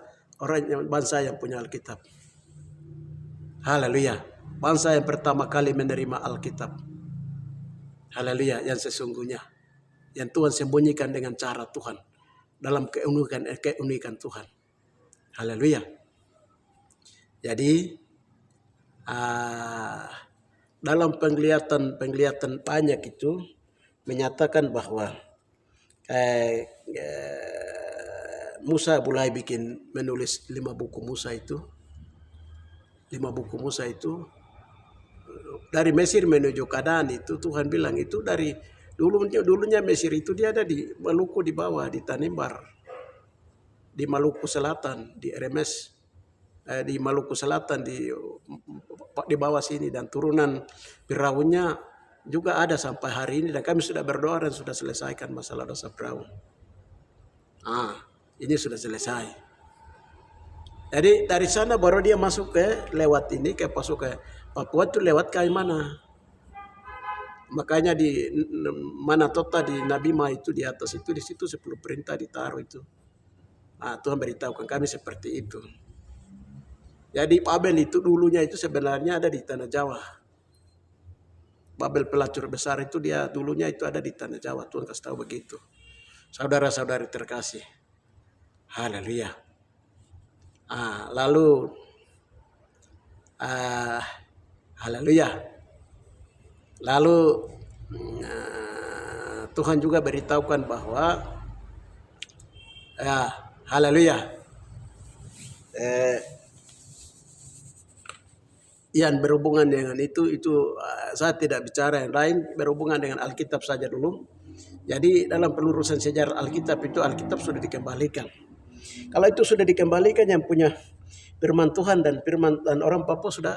bangsa yang punya Alkitab. Haleluya. Bangsa yang pertama kali menerima Alkitab. Haleluya. Yang sesungguhnya. Yang Tuhan sembunyikan dengan cara Tuhan. Dalam keunikan Tuhan. Haleluya. Jadi dalam penglihatan banyak itu menyatakan bahwa Musa mulai menulis 5 buku Musa itu. 5 buku Musa itu dari Mesir menuju Kanaan itu Tuhan bilang itu dari dulunya Mesir itu dia ada di Maluku di bawah di Tanimbar, di Maluku Selatan, di RMS, di Maluku Selatan di bawah sini, dan turunan Firaunnya juga ada sampai hari ini, dan kami sudah berdoa dan sudah selesaikan masalah dosa Firaun. Ini sudah selesai. Jadi dari sana baru dia masuk lewat Papua itu lewat ke mana? Makanya di Manatota di Nabi Ma itu di atas itu, di situ 10 perintah ditaruh itu. Tuhan beritahukan kami seperti itu. Jadi Babel itu dulunya itu sebenarnya ada di tanah Jawa. Babel pelacur besar itu dia dulunya itu ada di tanah Jawa. Tuhan kasih tahu begitu. Saudara-saudari terkasih. Haleluya. Lalu haleluya. Lalu Tuhan juga beritahukan bahwa haleluya. Yang berhubungan dengan itu saya tidak bicara yang lain, berhubungan dengan Alkitab saja dulu. Jadi dalam pelurusan sejarah Alkitab itu Alkitab sudah dikembalikan. Kalau itu sudah dikembalikan, yang punya firman Tuhan dan orang Papua sudah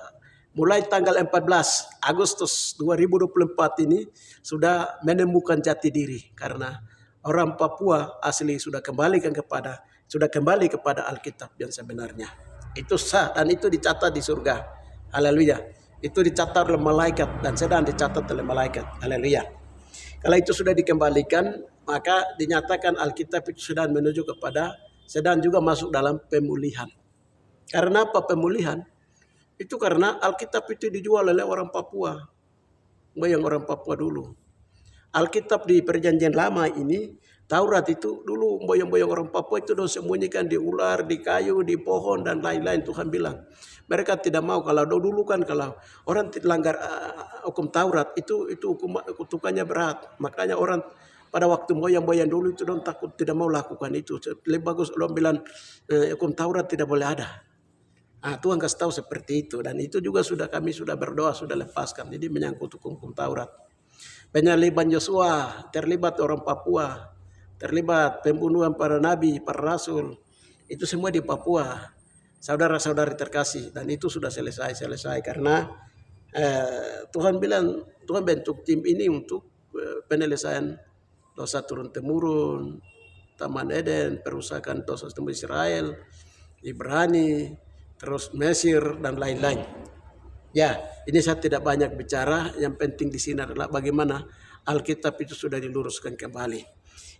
mulai tanggal 14 Agustus 2024 ini sudah menemukan jati diri, karena orang Papua asli sudah kembali kepada Alkitab yang sebenarnya. Itu sah dan itu dicatat di surga. Haleluya. Itu dicatat oleh malaikat dan sedang dicatat oleh malaikat. Haleluya. Kalau itu sudah dikembalikan, maka dinyatakan Alkitab itu sedang juga masuk dalam pemulihan. Karena apa pemulihan? Itu karena Alkitab itu dijual oleh orang Papua. Yang orang Papua dulu. Alkitab di perjanjian lama ini Taurat itu dulu boyong-boyong orang Papua itu dong sembunyikan di ular, di kayu, di pohon dan lain-lain. Tuhan bilang mereka tidak mau. Kalau dulu kan kalau orang langgar hukum Taurat itu kutukannya berat. Makanya orang pada waktu boyong-boyong dulu itu dong takut tidak mau lakukan itu. Lebih bagus orang bilang hukum Taurat tidak boleh ada. Tuhan kasih tahu seperti itu dan itu juga kami sudah berdoa sudah lepaskan. Jadi menyangkut hukum Taurat. Penyaliban Yosua terlibat orang Papua. Terlibat pembunuhan para nabi, para rasul, itu semua di Papua, saudara-saudari terkasih, dan itu sudah selesai karena Tuhan bilang Tuhan bentuk tim ini untuk penyelesaian dosa turun temurun, Taman Eden, perusakan dosa temurun Israel, Ibrani, terus Mesir dan lain-lain. Ya, ini saya tidak banyak bicara. Yang penting di sini adalah bagaimana Alkitab itu sudah diluruskan kembali.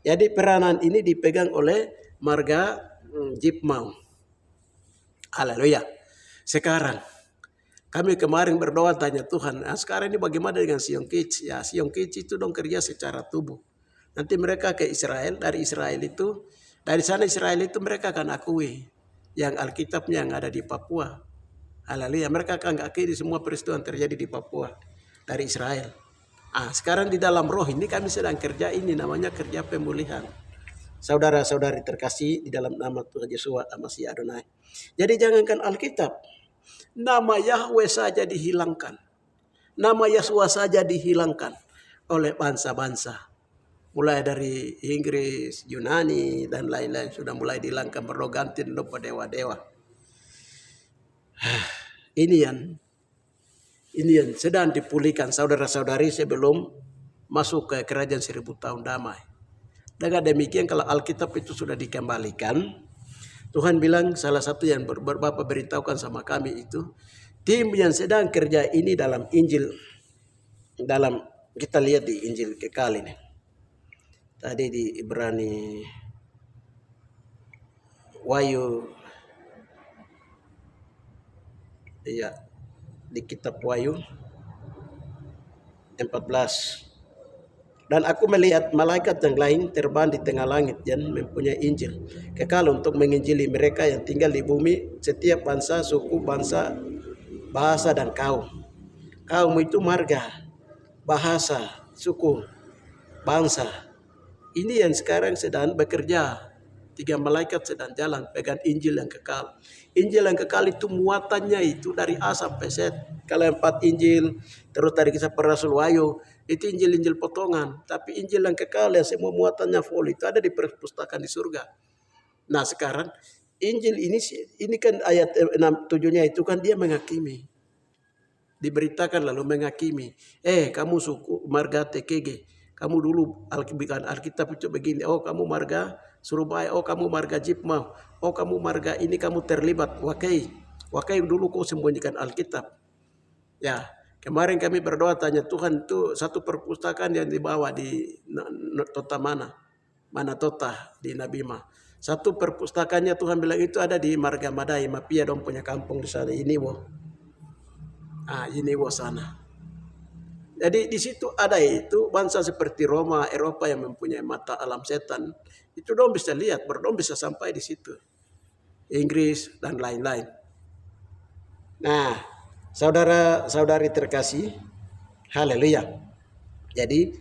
Jadi peranan ini dipegang oleh marga Jipmau. Haleluya. Sekarang kami kemarin berdoa tanya Tuhan, sekarang ini bagaimana dengan Sion Kids? Ya, Sion Kids itu dong kerja secara tubuh. Nanti mereka ke Israel, dari sana Israel itu mereka akan akui yang Alkitabnya yang ada di Papua. Haleluya, mereka akan akui semua peristiwa yang terjadi di Papua dari Israel. Sekarang di dalam roh ini kami sedang kerja ini namanya kerja pemulihan. Saudara-saudari terkasih di dalam nama Tuhan Yesus Masih Adonai. Jadi jangankan Alkitab, nama Yahweh saja dihilangkan. Nama Yesua saja dihilangkan oleh bangsa-bangsa. Mulai dari Inggris, Yunani dan lain-lain sudah mulai dihilangkan berganti lupa dewa-dewa. Ini yang sedang dipulihkan saudara-saudari sebelum masuk ke kerajaan 1000 tahun damai. Dengan demikian kalau Alkitab itu sudah dikembalikan, Tuhan bilang salah satu yang Bapak beritahukan sama kami itu, tim yang sedang kerja ini dalam Injil, kita lihat di Injil kekal ini. Tadi di Ibrani Wahyu, iya, di kitab Wahyu 14. Dan aku melihat malaikat yang lain terbang di tengah langit yang mempunyai Injil kekal untuk menginjili mereka yang tinggal di bumi, setiap bangsa, suku, bangsa, bahasa dan kaum. Kaum itu marga, bahasa, suku, bangsa. Ini yang sekarang sedang bekerja. 3 malaikat sedang jalan pegang Injil yang kekal. Injil yang kekal itu muatannya itu dari A sampai Z. Kalau 4 Injil, terus dari kisah para rasul Wahyu, itu Injil-Injil potongan. Tapi Injil yang kekal yang semua muatannya full itu ada di perpustakaan di surga. Nah sekarang Injil ini kan ayat 6-7-nya itu kan dia menghakimi. Diberitakan lalu menghakimi. Kamu suku marga TKG. Kamu dulu Alkitab itu begini. Oh kamu marga Surabaya. Oh kamu marga Jipmau. Oh kamu marga ini kamu terlibat. Wakai dulu kau sembunyikan Alkitab. Ya, kemarin kami berdoa tanya Tuhan itu satu perpustakaan yang dibawa di Tota mana Tota di Nabima. Satu perpustakaannya Tuhan bilang itu ada di Marga Madai, Mapia dong punya kampung di sana. Ini sana. Jadi di situ ada itu bangsa seperti Roma, Eropa yang mempunyai mata alam setan. Itu dong bisa lihat, dong bisa sampai di situ. Inggris dan lain-lain. Nah, saudara-saudari terkasih, haleluya. Jadi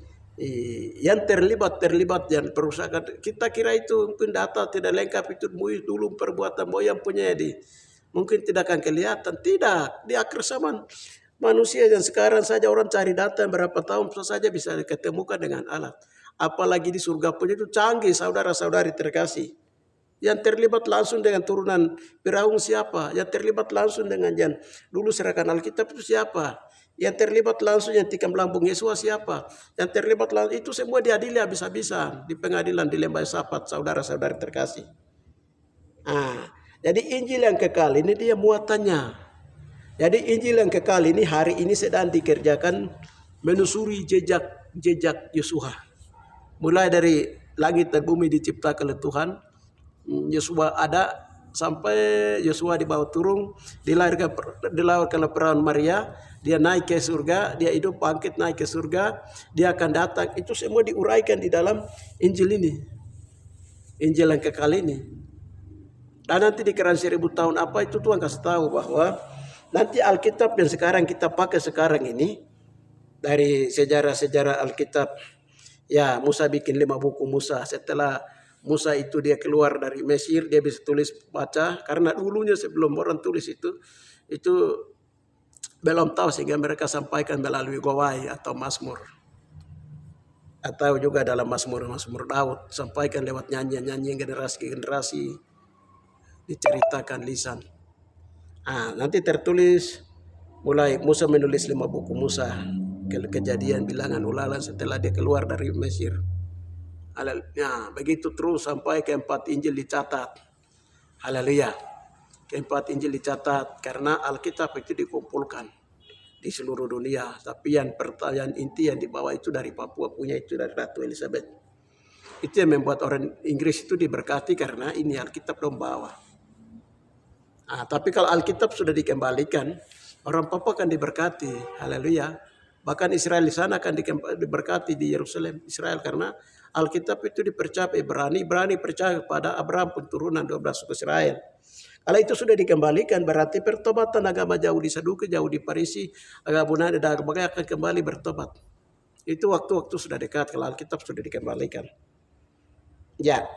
yang terlibat yang perusahaan kita kira itu mungkin data tidak lengkap itu dulu perbuatan moyang punya mungkin tidak akan kelihatan. Tidak, di akhir zaman manusia yang sekarang saja orang cari data berapa tahun saja bisa diketemukan dengan alat. Apalagi di surga punya itu canggih saudara-saudari terkasih. Yang terlibat langsung dengan turunan Firaun siapa? Yang terlibat langsung dengan yang dulu serahkan Alkitab itu siapa? Yang terlibat langsung yang tikam lambung Yesus siapa? Yang terlibat langsung itu semua diadili habis-habisan di pengadilan di Lembah Sapat saudara-saudari terkasih. Jadi Injil yang kekal ini dia muatannya. Jadi Injil yang kekal ini hari ini sedang dikerjakan menusuri jejak Yesua. Mulai dari langit dan bumi diciptakan oleh Tuhan. Yesua ada sampai Yosua dibawa turun, dilahirkan perawan Maria, dia naik ke surga, dia hidup bangkit naik ke surga, dia akan datang. Itu semua diuraikan di dalam Injil ini, Injil yang kekal ini. Dan nanti di kerajaan 1000 tahun apa itu Tuhan kasih tahu bahwa nanti Alkitab yang sekarang kita pakai sekarang ini dari sejarah-sejarah Alkitab. Ya, Musa bikin 5 buku Musa. Setelah Musa itu dia keluar dari Mesir, dia bisa tulis baca. Karena dulunya sebelum orang tulis itu belum tahu, sehingga mereka sampaikan melalui gawai atau mazmur. Atau juga dalam mazmur Daud, sampaikan lewat nyanyian generasi ke generasi, diceritakan lisan. Nanti tertulis mulai Musa menulis 5 buku Musa, Kejadian, Bilangan, Ulangan setelah dia keluar dari Mesir. Begitu terus sampai ke 4 Injil dicatat. Haleluya. Ke 4 Injil dicatat karena Alkitab itu dikumpulkan di seluruh dunia. Tapi yang pertanyaan inti yang dibawa itu dari Papua punya itu dari Ratu Elizabeth. Itu yang membuat orang Inggris itu diberkati karena ini Alkitab dong bawa. Tapi kalau Alkitab sudah dikembalikan, orang Papua akan diberkati. Haleluya. Bahkan Israel di sana akan diberkati di Yerusalem, Israel, karena Alkitab itu dipercaya Ibrani percaya kepada Abraham pun turunan 12 suku Israel. Kalau itu sudah dikembalikan berarti pertobatan agama jauh di Saduki, jauh di Parisi, agama Bunani dan agama akan kembali bertobat. Itu waktu-waktu sudah dekat kalau Alkitab sudah dikembalikan. Ya,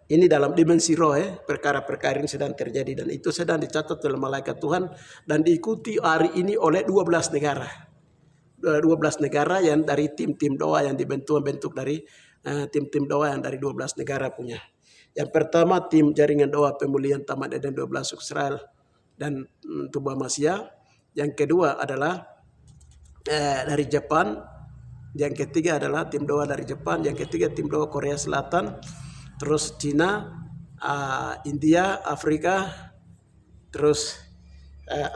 ini dalam dimensi roh perkara-perkara ini sedang terjadi dan itu sedang dicatat oleh malaikat Tuhan dan diikuti hari ini oleh 12 negara. 12 negara yang dari tim-tim doa yang dibentuk dari tim-tim doa yang dari 12 negara punya. Yang pertama tim jaringan doa pemulihan Taman Eden 12 suku Israel dan Tuba Masya. Yang kedua adalah dari Jepang. Yang ketiga adalah tim doa dari Jepang. Yang ketiga tim doa Korea Selatan. Terus Cina, India, Afrika, terus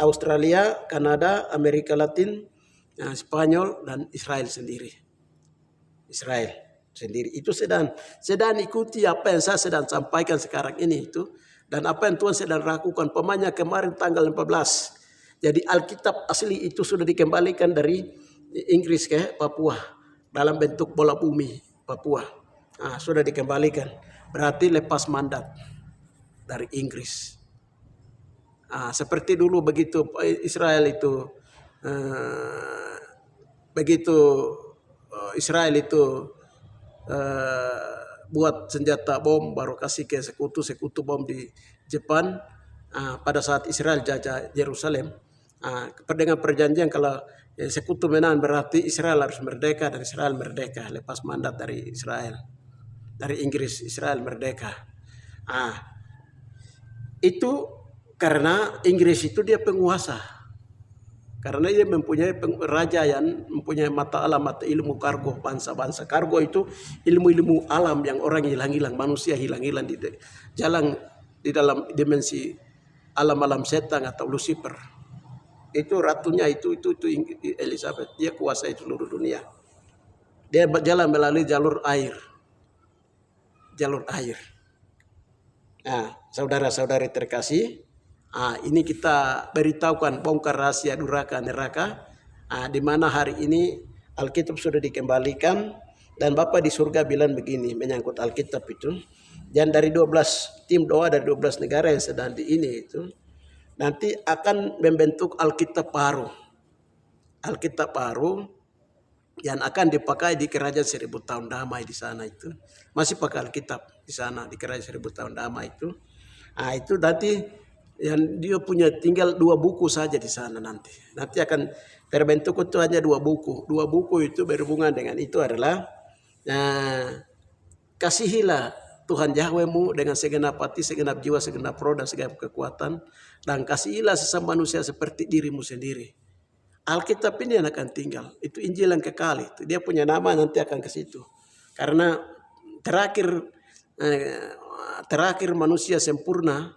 Australia, Kanada, Amerika Latin, Spanyol dan Israel sendiri. Itu sedang ikuti apa yang saya sedang sampaikan sekarang ini itu dan apa yang Tuhan sedang lakukan. Pemanya kemarin tanggal 14. Jadi Alkitab asli itu sudah dikembalikan dari Inggris ke Papua dalam bentuk bola bumi Papua. Sudah dikembalikan. Berarti lepas mandat dari Inggris. Seperti dulu begitu Israel itu Israel itu buat senjata bom baru kasih ke sekutu bom di Jepang. Pada saat Israel jajah Yerusalem, dengan perjanjian kalau sekutu menang berarti Israel harus merdeka dan Israel merdeka lepas mandat dari Inggris. Israel merdeka. Itu karena Inggris itu dia penguasa. Karena dia mempunyai raja yang mempunyai mata alam, mata ilmu kargo bangsa-bangsa. Kargo itu ilmu-ilmu alam yang orang hilang-hilang, manusia hilang-hilang di jalan di dalam dimensi alam-alam setan atau Lucifer. Itu ratunya itu Elizabeth, dia kuasai seluruh dunia. Dia berjalan melalui jalur air. Saudara-saudari terkasih, ini kita beritahukan bongkar rahasia durhaka neraka, di mana hari ini Alkitab sudah dikembalikan dan Bapa di surga bilang begini menyangkut Alkitab itu. Dan dari 12 tim doa dari 12 negara yang sedang di ini itu nanti akan membentuk Alkitab baru. Alkitab baru yang akan dipakai di kerajaan 1000 tahun damai di sana itu. Masih pakai Alkitab di sana di kerajaan 1000 tahun damai itu. Itu nanti yang dia punya tinggal 2 buku saja di sana nanti. Nanti akan terbentuk itu hanya 2 buku. 2 buku itu berhubungan dengan itu adalah kasihilah Tuhan Yahwehmu dengan segenap hati, segenap jiwa, segenap roh dan segenap kekuatan, dan kasihilah sesama manusia seperti dirimu sendiri. Alkitab ini yang akan tinggal. Itu Injil yang kekal itu. Dia punya nama nanti akan ke situ. Karena terakhir manusia sempurna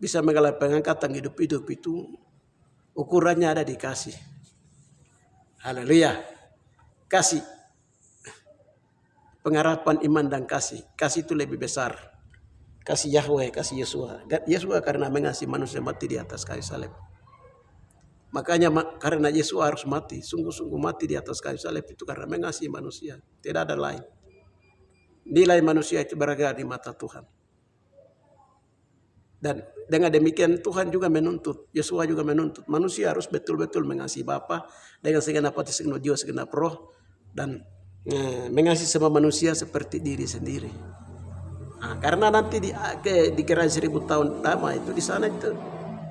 bisa mengalami pengangkatan hidup itu ukurannya ada di kasih. Haleluya. Kasih. Pengharapan iman dan kasih. Kasih itu lebih besar. kasih Yahweh, kasih Yesua. Yesua karena mengasihi manusia mati di atas kayu salib. Makanya karena Yesus harus mati, sungguh-sungguh mati di atas kayu salib itu karena mengasihi manusia. Tidak ada lain. Nilai manusia itu berharga di mata Tuhan. Dan dengan demikian Tuhan juga menuntut, Yesus juga menuntut manusia harus betul-betul mengasihi Bapa dengan segenap hati, segenap jiwa, segenap roh, dan mengasihi semua manusia seperti diri sendiri. Nah, karena nanti di kira 1000 tahun lama itu di sana itu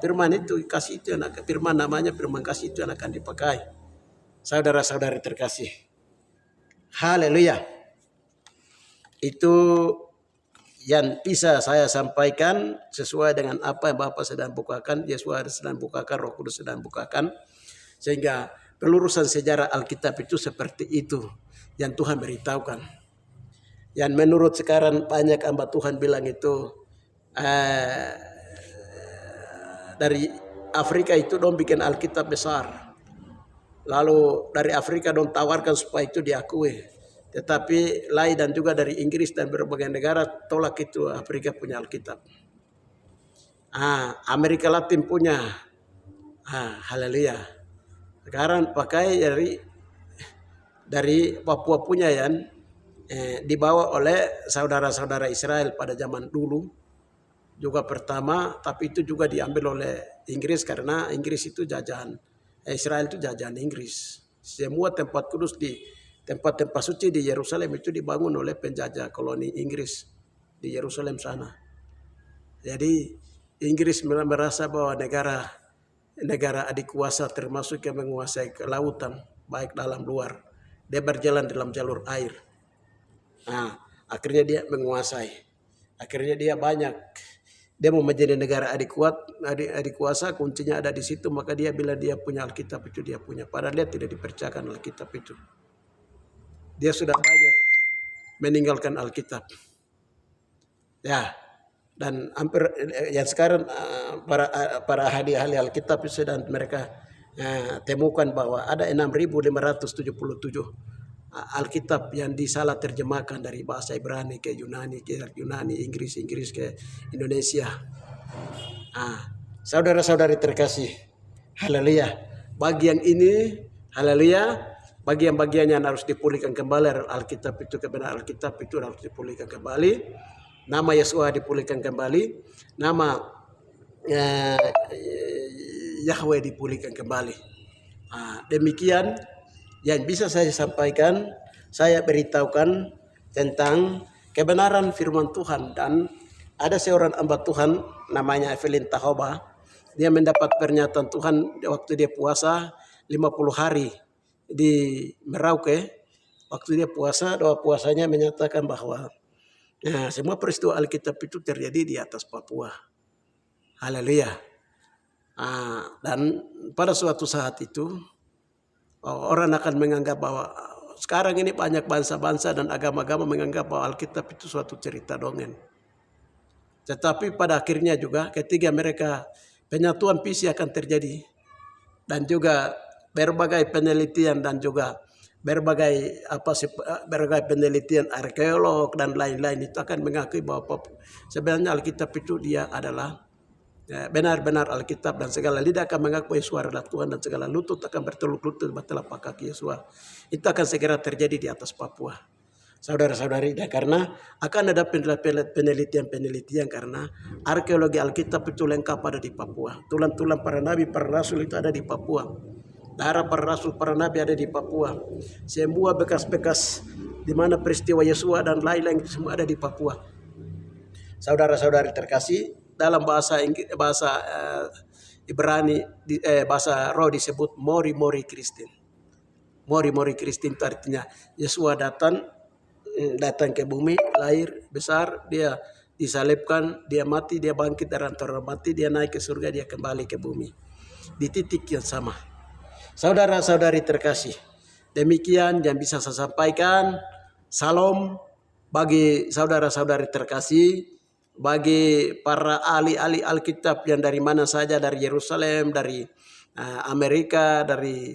firman itu kasih itu yang firman namanya firman kasih itu yang akan dipakai. Saudara-saudari terkasih. Haleluya. Itu yang bisa saya sampaikan sesuai dengan apa yang Bapak sedang bukakan, Yesus sedang bukakan, Roh Kudus sedang bukakan, sehingga pelurusan sejarah Alkitab itu seperti itu yang Tuhan beritahukan. Yang menurut sekarang banyak hamba Tuhan bilang itu dari Afrika itu dong bikin Alkitab besar. Lalu dari Afrika dong tawarkan supaya itu diakui. Tetapi lain dan juga dari Inggris dan berbagai negara tolak itu Afrika punya Alkitab. Amerika Latin punya. Haleluya. Sekarang pakai dari Papua punya yang dibawa oleh saudara-saudara Israel pada zaman dulu juga pertama, tapi itu juga diambil oleh Inggris karena Inggris itu jajahan Israel itu jajahan Inggris. Semua tempat kudus di tempat-tempat suci di Yerusalem itu dibangun oleh penjajah koloni Inggris di Yerusalem sana. Jadi Inggris merasa bahwa negara adik kuasa termasuk yang menguasai kelautan baik dalam luar. Dia berjalan dalam jalur air. Akhirnya dia menguasai. Akhirnya dia banyak. Dia mau menjadi negara adik kuasa, kuncinya ada di situ. Maka dia bila dia punya Alkitab itu dia punya. Padahal dia tidak dipercayakan Alkitab itu. Dia sudah banyak meninggalkan Alkitab. Ya, dan hampir yang sekarang para ahli Alkitab sedang mereka temukan bahwa ada 6.577 Alkitab yang disalah terjemahkan dari bahasa Ibrani ke Yunani, Inggris ke Indonesia. Saudara-saudari terkasih, haleluya. Bagian ini, haleluya, bagian-bagian yang harus dipulihkan kembali Alkitab itu, kebenaran Alkitab itu harus dipulihkan kembali. Nama Yesus dipulihkan kembali, nama Yahweh dipulihkan kembali. Demikian yang bisa saya sampaikan, saya beritahukan tentang kebenaran firman Tuhan. Dan ada seorang hamba Tuhan namanya Evelyn Tahoba. Dia mendapat pernyataan Tuhan waktu dia puasa 50 hari di Merauke. Waktu dia puasa, doa puasanya menyatakan bahwa semua peristiwa Alkitab itu terjadi di atas Papua. Haleluya. Dan pada suatu saat itu orang akan menganggap bahwa sekarang ini banyak bangsa-bangsa dan agama-agama menganggap bahwa Alkitab itu suatu cerita dongeng. Tetapi pada akhirnya juga ketika mereka penyatuan visi akan terjadi dan juga berbagai penelitian dan juga berbagai penelitian arkeolog dan lain-lain itu akan mengakui bahwa sebenarnya Alkitab itu dia adalah benar-benar Alkitab, dan segala lidah akan mengakui suara Tuhan dan segala lutut akan berteluk lutut bertelapak kaki Yesus. Itu akan segera terjadi di atas Papua. Saudara-saudari, dan karena akan ada penelitian karena arkeologi Alkitab itu lengkap ada di Papua. Tulang-tulang para nabi, para rasul itu ada di Papua. Darah para rasul, para nabi ada di Papua. Semua bekas-bekas di mana peristiwa Yesus dan lain-lain itu semua ada di Papua. Saudara-saudari terkasih, dalam bahasa Ibrani, bahasa roh disebut mori Kristen. Mori Kristen itu artinya Yesus datang ke bumi, lahir besar, dia disalibkan, dia mati, dia bangkit dari antara mati, dia naik ke surga, dia kembali ke bumi. Di titik yang sama. Saudara-saudari terkasih, demikian yang bisa saya sampaikan. Salam bagi saudara-saudari terkasih. Bagi para ahli-ahli Alkitab yang dari mana saja, dari Yerusalem, dari Amerika, dari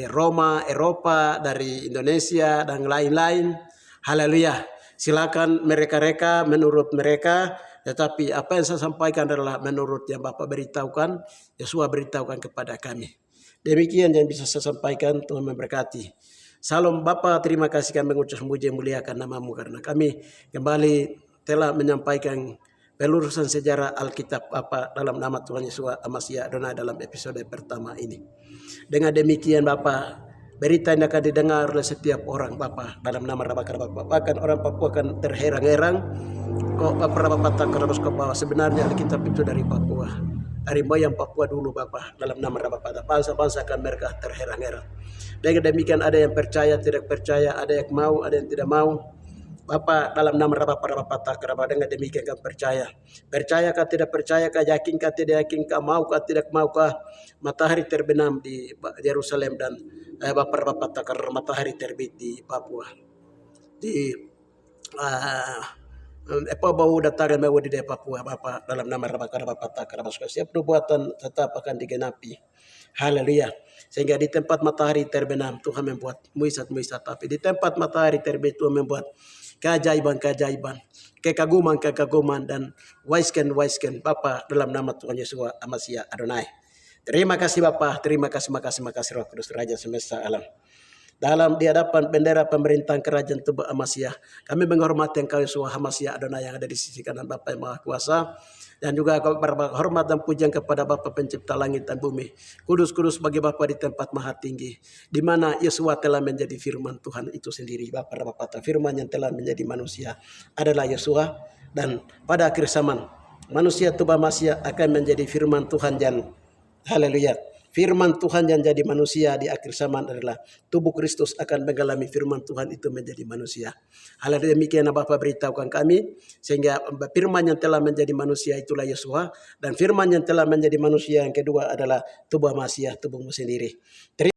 Roma, Eropa, dari Indonesia, dan lain-lain. Haleluya. Silakan mereka menurut mereka Tetapi apa yang saya sampaikan adalah menurut yang Bapak beritahukan, Yosua beritahukan kepada kami. Demikian yang bisa saya sampaikan, Tuhan memberkati. Salam Bapa, terima kasih kami mengucap puji muliakan namamu karena kami kembali telah menyampaikan pelurusan sejarah Alkitab Bapa dalam nama Tuhan Yesus Al-Masih Adonai dalam episode pertama ini. Dengan demikian Bapa, berita yang akan didengar oleh setiap orang Bapa dalam nama Bapak. Bahkan orang Papua akan terherang-herang kok Bapak tak ke bawah sebenarnya Alkitab itu dari Papua. Dari moyang Papua dulu Bapak dalam nama Bapak. Bangsa-bangsa akan mereka terherang-herang. Dengan demikian ada yang percaya, tidak percaya, ada yang mau, ada yang tidak mau. Bapak dalam nama Bapak tak dengan demikian kau percaya. Percayakah tidak percayakah, yakinkah tidak yakinkah, maukah tidak maukah, matahari terbenam di Yerusalem dan Bapak tak matahari terbit di Papua. Di bau dataran mau di Papua Bapak dalam nama Bapak tak setiap perbuatan tetap akan digenapi. Haleluya. Sehingga di tempat matahari terbenam Tuhan membuat mujizat-mujizat, tapi di tempat matahari terbit Tuhan membuat keajaiban-keajaiban, kekaguman-kekaguman dan waiskan Bapa dalam nama Tuhan Yesus Al-Masih Adonai. Terima kasih Bapa, terima kasih Roh Kudus Raja semesta alam. Dalam di hadapan bendera pemerintahan kerajaan tubuh Amasya, kami menghormati Engkau Yesus Al-Masih Adonai yang ada di sisi kanan Bapa yang Maha Kuasa. Dan juga hormat dan pujian kepada Bapa pencipta langit dan bumi. Kudus-kudus bagi Bapa di tempat maha tinggi. Di mana Yesua telah menjadi firman Tuhan itu sendiri. Bapa firman yang telah menjadi manusia adalah Yesua. Dan pada akhir zaman manusia tubuh Amasya akan menjadi firman Tuhan dan haleluya. Firman Tuhan yang jadi manusia di akhir zaman adalah tubuh Kristus akan mengalami firman Tuhan itu menjadi manusia. Hal demikian Bapa beritahukan kami, sehingga firman yang telah menjadi manusia itulah Yesua, dan firman yang telah menjadi manusia yang kedua adalah tubuh Amasya, tubuhmu sendiri.